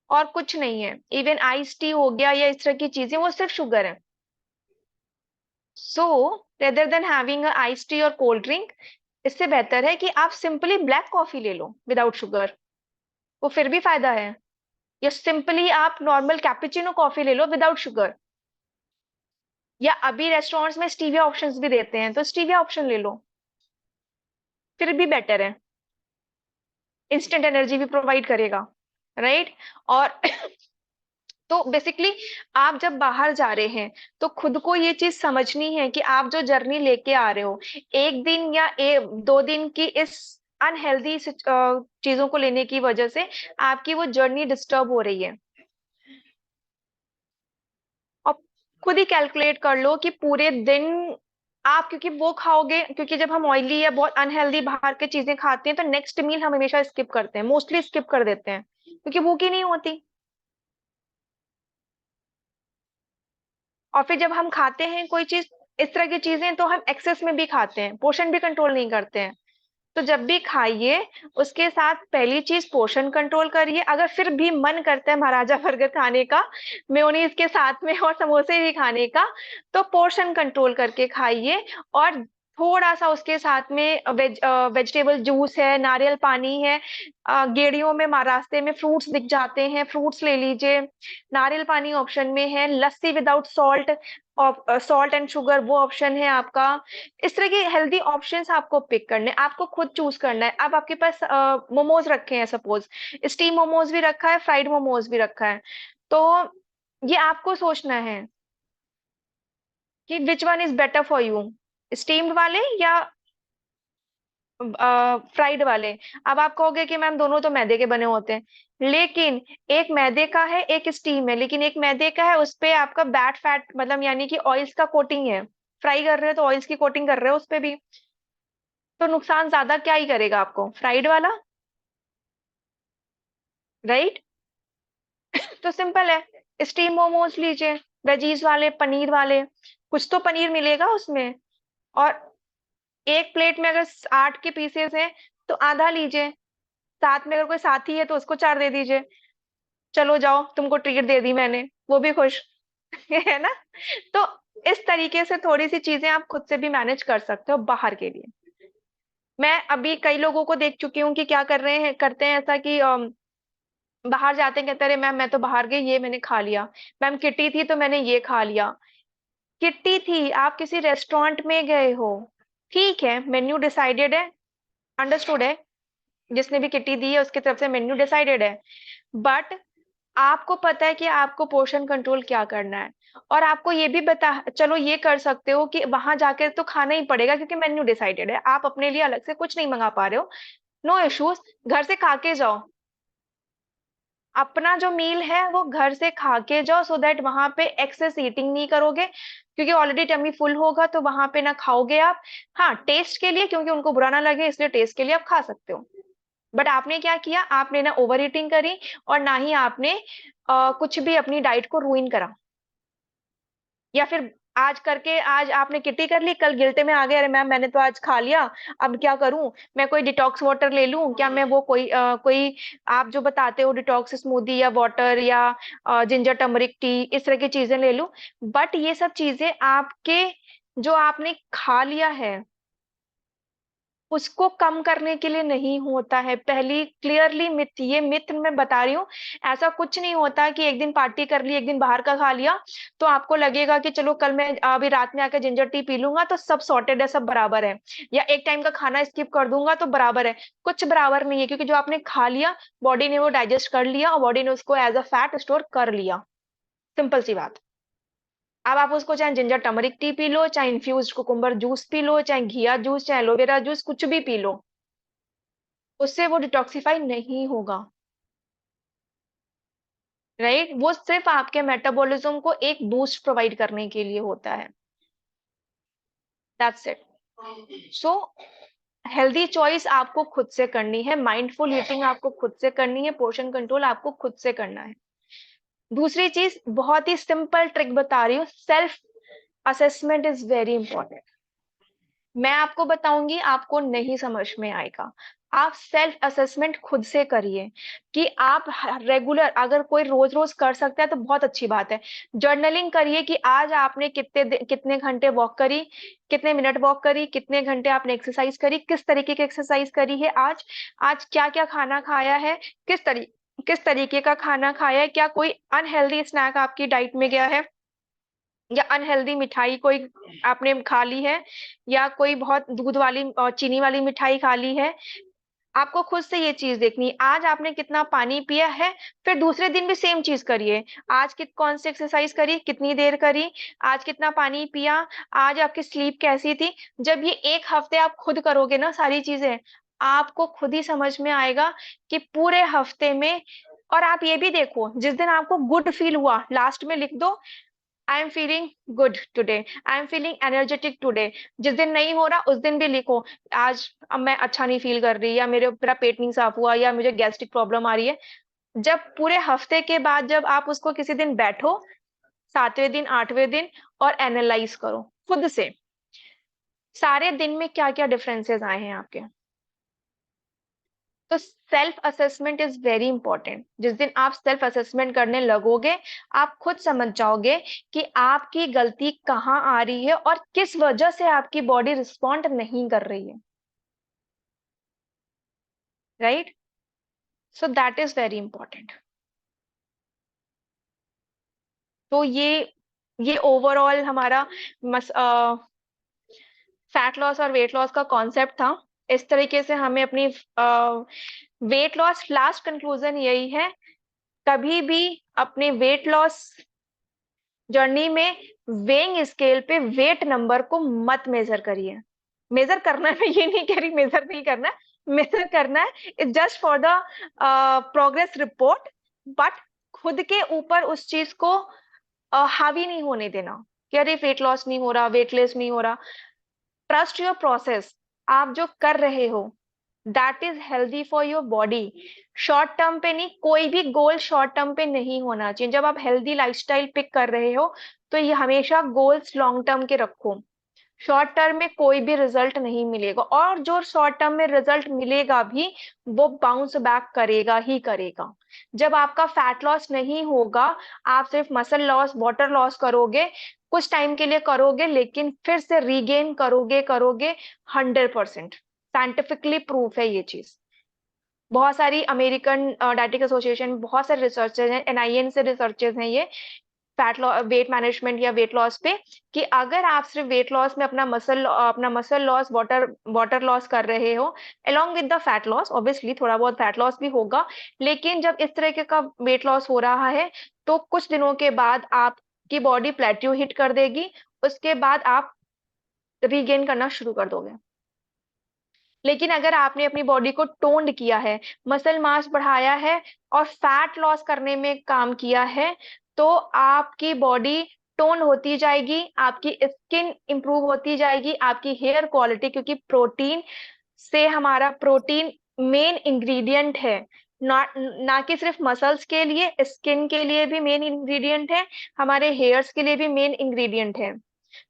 S2: और कुछ नहीं है। इवन आइस टी हो गया या इस तरह की चीजें, वो सिर्फ शुगर है। सो rather than having a ice tea और कोल्ड ड्रिंक, इससे बेहतर है कि आप सिंपली ब्लैक कॉफी ले लो विदाउट शुगर, वो फिर भी फायदा है। या सिंपली आप नॉर्मल कैपुचिनो कॉफी ले लो विदाउट शुगर, या अभी रेस्टोरेंट्स में स्टीविया ऑप्शंस भी देते हैं तो स्टीविया ऑप्शन ले लो, फिर भी बेटर है, इंस्टेंट एनर्जी भी प्रोवाइड करेगा, राइट। और तो बेसिकली आप जब बाहर जा रहे हैं तो खुद को ये चीज समझनी है कि आप जो जर्नी लेके आ रहे हो, एक दिन या 2 दिन की इस अनहेल्दी चीजों को लेने की वजह से आपकी वो जर्नी डिस्टर्ब हो रही है। और खुद ही कैलकुलेट कर लो कि पूरे दिन आप, क्योंकि वो खाओगे, क्योंकि जब हम ऑयली या बहुत अनहेल्दी बाहर के चीजें खाते हैं तो नेक्स्ट मील हम हमेशा स्किप करते हैं, मोस्टली स्किप कर देते हैं, क्योंकि भूख ही नहीं होती। और फिर जब हम खाते हैं कोई चीज, इस तरह की चीजें, तो हम एक्सेस में भी खाते हैं, पोर्शन भी कंट्रोल नहीं करते हैं। तो जब भी खाइए उसके साथ पहली चीज पोर्शन कंट्रोल करिए। अगर फिर भी मन करता है महाराजा बर्गर खाने का मेयोनीज के साथ में और समोसे भी खाने का, तो पोर्शन कंट्रोल करके खाइए। और थोड़ा सा उसके साथ में वेजिटेबल जूस है, नारियल पानी है, गेड़ियों में रास्ते में फ्रूट्स दिख जाते हैं, फ्रूट्स ले लीजिए, नारियल पानी ऑप्शन में है, लस्सी without salt, salt and sugar वो ऑप्शन है आपका। इस तरह के हेल्दी ऑप्शंस आपको पिक करने, आपको खुद चूज करना है। अब आपके पास मोमोज रखे हैं, सपोज स्टीम मोमोज भी रखा है, फ्राइड मोमोज भी रखा है, तो ये आपको सोचना है कि which one is better for you, steamed वाले या फ्राइड वाले। अब आप कहोगे कि मैम दोनों तो मैदे के बने होते हैं, लेकिन एक मैदे का है एक स्टीम है, लेकिन एक मैदे का है उस पे आपका बैड फैट मतलब यानी कि ऑयल्स का कोटिंग है, फ्राई कर रहे हो तो ऑयल्स की कोटिंग कर रहे हो उस पे भी, तो नुकसान ज्यादा क्या ही करेगा आपको, फ्राइड वाला, राइट। तो सिंपल है, स्टीम मोमोज लीजिए, वेजीज वाले, पनीर वाले, कुछ तो पनीर मिलेगा उसमें। और एक प्लेट में अगर 8 के पीसेस हैं तो आधा लीजिए, साथ में अगर कोई साथी है तो उसको 4 दे दीजिए, चलो जाओ तुमको ट्रीट दे दी मैंने, वो भी खुश। है ना। तो इस तरीके से थोड़ी सी चीजें आप खुद से भी मैनेज कर सकते हो बाहर के लिए। मैं अभी कई लोगों को देख चुकी हूँ कि क्या कर रहे हैं, करते हैं ऐसा कि बाहर जाते हैं, कहते हैं, "अरे मैम मैं तो बाहर गई, ये मैंने खा लिया, मैम किट्टी थी तो मैंने ये खा लिया"। किट्टी थी, आप किसी रेस्टोरेंट में गए हो, ठीक है, मेन्यू डिसाइडेड है, अंडरस्टूड है, जिसने भी किट्टी दी है उसकी तरफ से मेन्यू डिसाइडेड है, बट आपको पता है कि आपको पोर्शन कंट्रोल क्या करना है। और आपको ये भी बता, चलो ये कर सकते हो कि वहां जाकर तो खाना ही पड़ेगा क्योंकि मेन्यू डिसाइडेड है, आप अपने लिए अलग से कुछ नहीं मंगा पा रहे हो, नो इश्यूज, घर से खा के जाओ, अपना जो मील है वो घर से खा के जाओ, सो दैट वहां पे एक्सेस ईटिंग नहीं करोगे, क्योंकि ऑलरेडी टमी फुल होगा तो वहां पे ना खाओगे आप। हाँ, टेस्ट के लिए, क्योंकि उनको बुरा ना लगे इसलिए टेस्ट के लिए आप खा सकते हो, बट आपने क्या किया, आपने ना ओवर ईटिंग करी और ना ही आपने कुछ भी अपनी डाइट को रूइन करा। या फिर आज करके, आज आपने किट्टी कर ली, कल गिल्टे में आ गए, अरे मैम मैंने तो आज खा लिया, अब क्या करूं, मैं कोई डिटॉक्स वाटर ले लूं क्या, मैं वो कोई आप जो बताते हो डिटॉक्स स्मूदी या वाटर या जिंजर टर्मरिक टी, इस तरह की चीजें ले लूं। बट ये सब चीजें आपके, जो आपने खा लिया है उसको कम करने के लिए नहीं होता है, पहली क्लियरली मिथ, ये मिथ मैं बता रही हूँ। ऐसा कुछ नहीं होता कि एक दिन पार्टी कर ली, एक दिन बाहर का खा लिया तो आपको लगेगा कि चलो कल मैं अभी रात में आकर जिंजर टी पी लूंगा तो सब सॉर्टेड है, सब बराबर है, या एक टाइम का खाना स्किप कर दूंगा तो बराबर है। कुछ बराबर नहीं है, क्योंकि जो आपने खा लिया बॉडी ने वो डाइजेस्ट कर लिया और बॉडी ने उसको एज अ फैट स्टोर कर लिया, सिंपल सी बात। अब आप उसको चाहे ginger turmeric tea P low, चाहे infused cucumber juice P low, चाहे घिया जूस, चाहे एलोवेरा जूस, कुछ भी पी लो, उससे वो डिटॉक्सिफाई नहीं होगा, राइट। वो सिर्फ आपके मेटाबॉलिज्म को एक बूस्ट प्रोवाइड करने के लिए होता है, that's it. So healthy choice आपको खुद से करनी है, माइंडफुल ईटिंग आपको खुद से करनी है, पोर्शन कंट्रोल आपको खुद से करना है। दूसरी चीज, बहुत ही सिंपल ट्रिक बता रही हूँ, self assessment is very important. मैं आपको बताऊंगी, आपको नहीं समझ में आएगा, आप सेल्फ असेसमेंट खुद से करिए कि आप रेगुलर, अगर कोई रोज रोज कर सकता है तो बहुत अच्छी बात है। जर्नलिंग करिए कि आज आपने कितने घंटे वॉक करी, कितने मिनट वॉक करी, कितने घंटे आपने एक्सरसाइज करी, किस तरीके की एक्सरसाइज करी है आज, आज क्या क्या खाना खाया है, किस तरीके का खाना खाया है, क्या कोई अनहेल्दी स्नैक आपकी डाइट में गया है, या अनहेल्दी मिठाई कोई आपने खा ली है, या कोई बहुत दूध वाली और चीनी वाली मिठाई खा ली है। आपको खुद से ये चीज देखनी है, आज आपने कितना पानी पिया है, फिर दूसरे दिन भी सेम चीज करिए, आज कौन सी एक्सरसाइज करी, कितनी देर करी, आज कितना पानी पिया, आज आपकी स्लीप कैसी थी। जब ये एक हफ्ते आप खुद करोगे ना सारी चीजें, आपको खुद ही समझ में आएगा कि पूरे हफ्ते में। और आप ये भी देखो, जिस दिन आपको गुड फील हुआ लास्ट में लिख दो, I am feeling good today, I am feeling energetic today. जिस दिन नहीं हो रहा उस दिन भी लिखो, आज अब मैं अच्छा नहीं फील कर रही, या मेरा पेट नहीं साफ हुआ, या मुझे गैस्ट्रिक प्रॉब्लम आ रही है। जब पूरे हफ्ते के बाद जब आप उसको किसी दिन बैठो, 7वें दिन 8वें दिन, और एनालाइज करो खुद से, सारे दिन में क्या क्या डिफरेंसेस आए हैं आपके। तो self assessment is very important. जिस दिन आप सेल्फ असेसमेंट करने लगोगे, आप खुद समझ जाओगे कि आपकी गलती कहाँ आ रही है और किस वजह से आपकी बॉडी रिस्पॉन्ड नहीं कर रही है, right. So that is very important. तो ये ओवरऑल हमारा फैट लॉस और वेट लॉस का कॉन्सेप्ट था। इस तरीके से हमें अपनी वेट लॉस, लास्ट कंक्लूजन यही है, कभी भी अपने वेट लॉस जर्नी में वेइंग स्केल पे वेट नंबर को मत मेजर करिए। मेजर करना है, मैं ये नहीं कह रही मेजर नहीं करना, मेजर करना है, it's just for the progress report, but खुद के ऊपर उस चीज को हावी नहीं होने देना। कि अरे वेट लॉस नहीं हो रहा, वेटलेस नहीं हो रहा। Trust your process. आप जो कर रहे हो that is healthy for your body. Short term पे नहीं, कोई भी गोल शॉर्ट टर्म पे नहीं होना चाहिए। जब आप हेल्दी लाइफस्टाइल पिक कर रहे हो तो ये हमेशा गोल्स लॉन्ग टर्म के रखो। शॉर्ट टर्म में कोई भी रिजल्ट नहीं मिलेगा, और जो शॉर्ट टर्म में रिजल्ट मिलेगा भी वो बाउंस बैक करेगा ही करेगा। जब आपका फैट लॉस नहीं होगा, आप सिर्फ मसल लॉस, वाटर लॉस करोगे, कुछ टाइम के लिए करोगे, लेकिन फिर से रीगेन करोगे करोगे 100%। साइंटिफिकली प्रूफ है ये चीज। बहुत सारी अमेरिकन डाइटिक एसोसिएशन, बहुत सारे रिसर्चर्स हैं, NIN से रिसर्चर्स हैं ये, फैट लॉस, वेट मैनेजमेंट या वेट लॉस पे, कि अगर आप सिर्फ वेट लॉस में अपना मसल लॉस, वाटर लॉस कर रहे हो along with the fat loss, obviously थोड़ा बहुत फैट लॉस भी होगा, लेकिन जब इस तरह का वेट लॉस हो रहा है तो कुछ दिनों के बाद आपकी बॉडी प्लेट्यू हिट कर देगी, उसके बाद आप रीगेन करना शुरू कर दोगे। लेकिन अगर आपने अपनी बॉडी को टोन्ड किया है, मसल मास बढ़ाया है और फैट लॉस करने में काम किया है, तो आपकी बॉडी टोन होती जाएगी, आपकी स्किन इंप्रूव होती जाएगी, आपकी हेयर क्वालिटी, क्योंकि प्रोटीन से हमारा प्रोटीन मेन इंग्रेडिएंट है, ना कि सिर्फ मसल्स के लिए, स्किन के लिए भी मेन इंग्रेडिएंट है, हमारे हेयर्स के लिए भी मेन इंग्रेडिएंट है।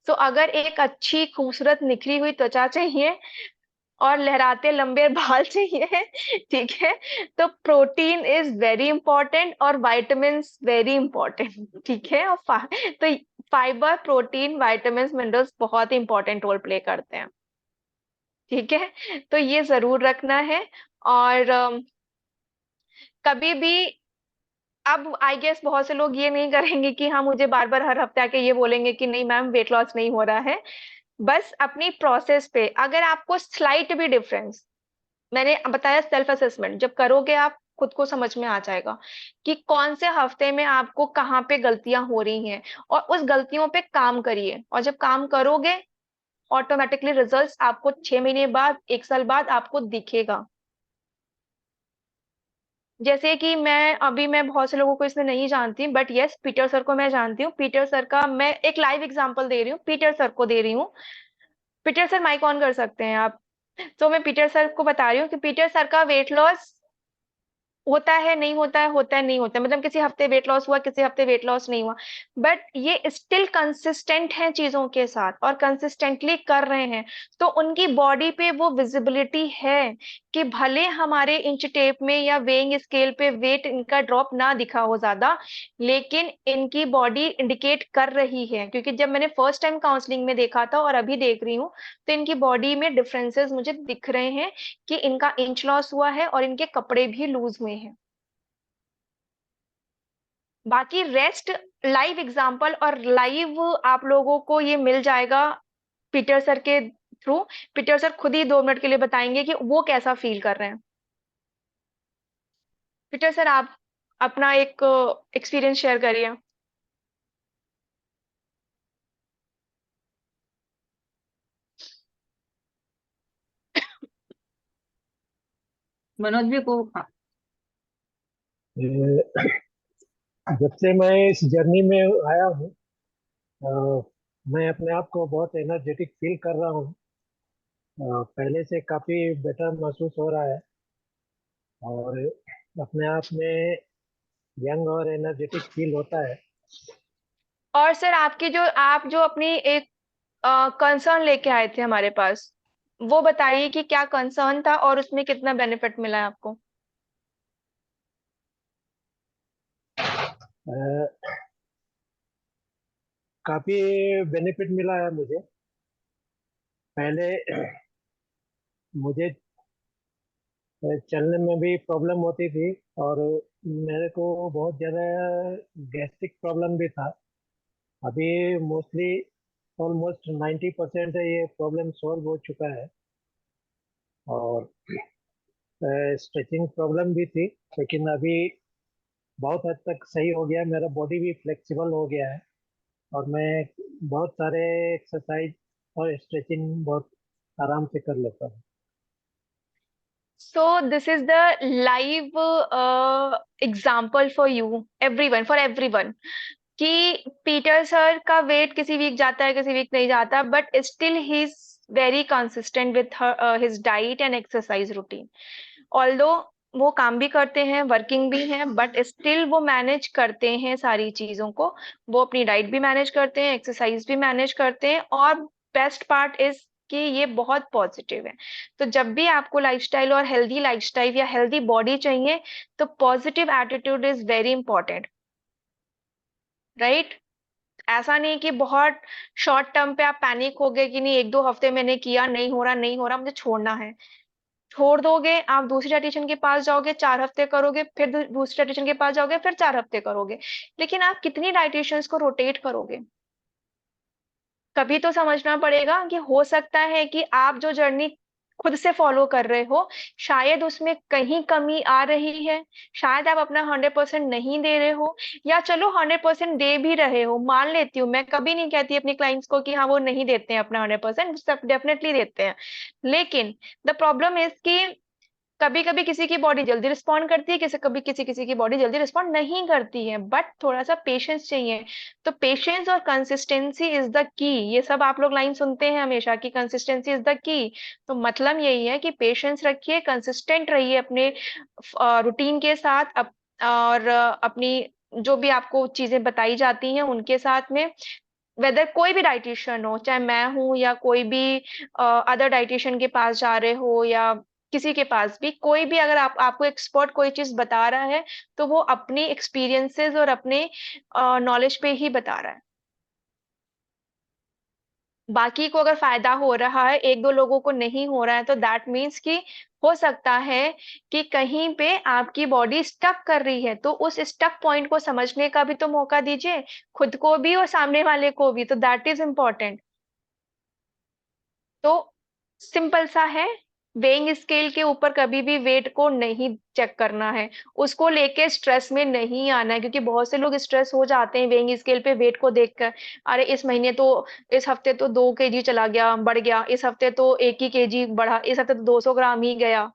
S2: तो अगर एक अच्छी खूबसूरत निखरी हुई त्वचा चाहिए और लहराते लंबे बाल चाहिए, ठीक है, तो प्रोटीन इज वेरी इंपॉर्टेंट और विटामिन वेरी इंपॉर्टेंट, ठीक है। तो फाइबर, प्रोटीन, विटामिन, मिनरल्स बहुत इंपॉर्टेंट रोल प्ले करते हैं, ठीक है। तो ये जरूर रखना है। और कभी भी, अब आई गेस बहुत से लोग ये नहीं करेंगे कि हाँ मुझे बार बार हर हफ्ते आके ये बोलेंगे कि नहीं मैम वेट लॉस नहीं हो रहा है। बस अपनी प्रोसेस पे अगर आपको स्लाइट भी डिफरेंस, मैंने बताया सेल्फ असेसमेंट जब करोगे आप खुद को समझ में आ जाएगा कि कौन से हफ्ते में आपको कहाँ पे गलतियां हो रही हैं, और उस गलतियों पे काम करिए। और जब काम करोगे ऑटोमेटिकली रिजल्ट्स आपको 6 महीने बाद, 1 साल बाद आपको दिखेगा। जैसे कि मैं बहुत से लोगों को इसमें नहीं जानती, बट यस पीटर सर को मैं जानती हूँ। पीटर सर का मैं एक लाइव एग्जांपल दे रही हूँ, पीटर सर को दे रही हूँ। पीटर सर माइक ऑन कर सकते हैं आप? तो मैं पीटर सर को बता रही हूँ कि पीटर सर का वेट लॉस होता है, नहीं होता है, होता है, नहीं होता है, मतलब किसी हफ्ते वेट लॉस हुआ, किसी हफ्ते वेट लॉस नहीं हुआ, बट ये स्टिल कंसिस्टेंट है चीजों के साथ और कंसिस्टेंटली कर रहे हैं। तो उनकी बॉडी पे वो विजिबिलिटी है कि भले हमारे इंच टेप में या वेइंग स्केल पे वेट इनका ड्रॉप ना दिखा हो ज्यादा, लेकिन इनकी बॉडी इंडिकेट कर रही है। क्योंकि जब मैंने फर्स्ट टाइम काउंसलिंग में देखा था और अभी देख रही हूँ, तो इनकी बॉडी में डिफरेंसेस मुझे दिख रहे हैं कि इनका इंच लॉस हुआ है और इनके कपड़े भी लूज हुए हैं। बाकी रेस्ट लाइव एग्जांपल और लाइव आप लोगों को ये मिल जाएगा पीटर सर के थ्रू। पीटर सर खुद ही 2 मिनट के लिए बताएंगे कि वो कैसा फील कर रहे हैं। पीटर सर आप अपना एक एक्सपीरियंस शेयर करिए।
S3: मनोज भी को
S7: ए, जब से मैं इस जर्नी में आया हूँ, मैं अपने आप को बहुत एनर्जेटिक फील कर रहा हूँ। पहले से काफी बेटर महसूस हो रहा है और अपने आप में यंग और एनर्जेटिक फील होता है।
S2: और सर आप जो अपनी एक कंसर्न लेके आए थे हमारे पास, वो बताइए कि क्या कंसर्न था और उसमें कितना बेनिफिट मिला है आपको?
S7: अ, काफी बेनिफिट मिला है मुझे। पहले मुझे चलने में भी प्रॉब्लम होती थी और मेरे को बहुत ज़्यादा गैस्ट्रिक प्रॉब्लम भी था। अभी मोस्टली ऑलमोस्ट 90% ये प्रॉब्लम सॉल्व हो चुका है। और स्ट्रेचिंग प्रॉब्लम भी थी, लेकिन अभी बहुत हद तक सही हो गया। मेरा बॉडी भी फ्लेक्सिबल हो गया है और मैं बहुत सारे एक्सरसाइज और स्ट्रेचिंग बहुत आराम से कर लेता हूँ।
S2: So this is the live example for you, everyone, for everyone. कि पीटर सर का वेट किसी वीक जाता है, किसी वीक नहीं जाता, but still he is very consistent with his diet and exercise routine. Although वो काम भी करते हैं, वर्किंग भी हैं, बट स्टिल वो मैनेज करते हैं सारी चीजों को। वो अपनी डाइट भी मैनेज करते हैं, एक्सरसाइज भी मैनेज करते हैं, और बेस्ट पार्ट इज कि ये बहुत पॉजिटिव है। तो जब भी आपको लाइफस्टाइल और हेल्दी लाइफस्टाइल या हेल्दी बॉडी चाहिए, तो positive attitude is very important, right? ऐसा नहीं कि बहुत शॉर्ट टर्म पे आप पैनिक हो गए कि नहीं 1-2 हफ्ते मैंने किया, नहीं हो रहा, नहीं हो रहा, मुझे छोड़ना है। छोड़ दोगे, आप दूसरी डाइटिशियन के पास जाओगे, 4 हफ्ते करोगे, फिर दूसरी डाइटिशियन के पास जाओगे, फिर 4 हफ्ते करोगे, लेकिन आप कितनी डाइटिशियंस को रोटेट करोगे? कभी तो समझना पड़ेगा कि हो सकता है कि आप जो जर्नी खुद से फॉलो कर रहे हो, शायद उसमें कहीं कमी आ रही है, शायद आप अपना 100% नहीं दे रहे हो, या चलो 100% दे भी रहे हो, मान लेती हूँ, मैं कभी नहीं कहती अपनी क्लाइंट्स को कि हाँ वो नहीं देते हैं अपना 100%, सब डेफिनेटली देते हैं। लेकिन द प्रॉब्लम इज कि कभी कभी किसी की बॉडी जल्दी रिस्पॉन्ड करती है, किसी की बॉडी जल्दी रिस्पॉन्ड नहीं करती है, बट थोड़ा सा पेशेंस चाहिए। तो पेशेंस और कंसिस्टेंसी इज द की। ये सब आप लोग लाइन सुनते हैं हमेशा कि कंसिस्टेंसी इज द की। तो मतलब यही है कि पेशेंस रखिए, कंसिस्टेंट रहिए अपने रूटीन के साथ, और अपनी जो भी आपको चीजें बताई जाती हैं उनके साथ में, वेदर कोई भी डाइटिशियन हो, चाहे मैं हूं या कोई भी अदर डाइटिशियन के पास जा रहे हो, या किसी के पास भी, कोई भी अगर आपको एक्सपर्ट कोई चीज बता रहा है, तो वो अपनी एक्सपीरियंसेस और अपने नॉलेज पे ही बता रहा है। बाकी को अगर फायदा हो रहा है, 1-2 लोगों को नहीं हो रहा है, तो दैट मीन्स कि हो सकता है कि कहीं पे आपकी बॉडी स्टक कर रही है। तो उस स्टक पॉइंट को समझने का भी तो मौका दीजिए, खुद को भी और सामने वाले को भी। तो दैट इज इम्पोर्टेंट। तो सिंपल सा है, वेइंग स्केल के ऊपर कभी भी वेट को नहीं चेक करना है, उसको लेके स्ट्रेस में नहीं आना है, क्योंकि बहुत से लोग स्ट्रेस हो जाते हैं वेइंग स्केल पे वेट को देखकर। अरे इस महीने तो, इस हफ्ते तो 2 kg चला गया, बढ़ गया, इस हफ्ते तो 1 ही kg बढ़ा, इस हफ्ते तो 200 ग्राम ही गया।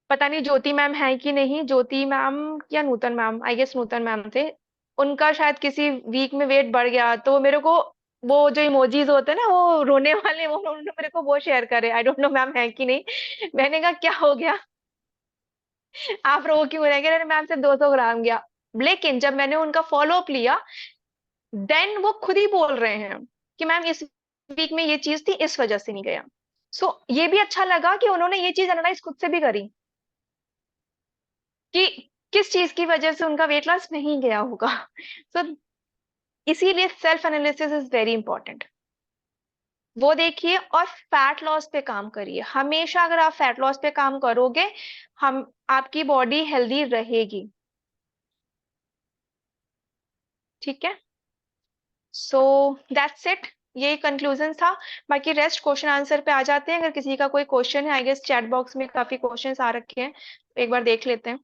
S2: पता नहीं ज्योति मैम है कि नहीं, ज्योति मैम या Nutan ma'am, I guess Nutan ma'am थे, उनका शायद किसी वीक में वेट बढ़ गया, तो मेरे को वो जो इमोजीज होते हैं ना वो रोने वाले, वो उन्होंने मेरे को वो शेयर करे। आई डोंट नो मैम है कि नहीं। मैंने कहा क्या हो गया, आप रो क्यों रहे? कह रहे मैम से 200 ग्राम गया। लेकिन जब मैंने उनका फॉलोअप लिया, देन वो खुद ही बोल रहे हैं कि मैम इस वीक में ये चीज थी, इस वजह से नहीं गया। सो ये भी अच्छा लगा कि उन्होंने ये चीज एनालाइज खुद से भी करी कि किस चीज की वजह से उनका वेट लॉस नहीं गया होगा। सो इसीलिए self analysis is very important. वो देखिए और फैट लॉस पे काम करिए हमेशा। अगर आप फैट लॉस पे काम करोगे, हम आपकी बॉडी हेल्दी रहेगी। ठीक है, सो दैट्स इट, यही कंक्लूजन था। बाकी रेस्ट क्वेश्चन आंसर पे आ जाते हैं। अगर किसी का कोई क्वेश्चन है, आई गेस चैट बॉक्स में काफी क्वेश्चंस आ रखे हैं, एक बार देख लेते हैं।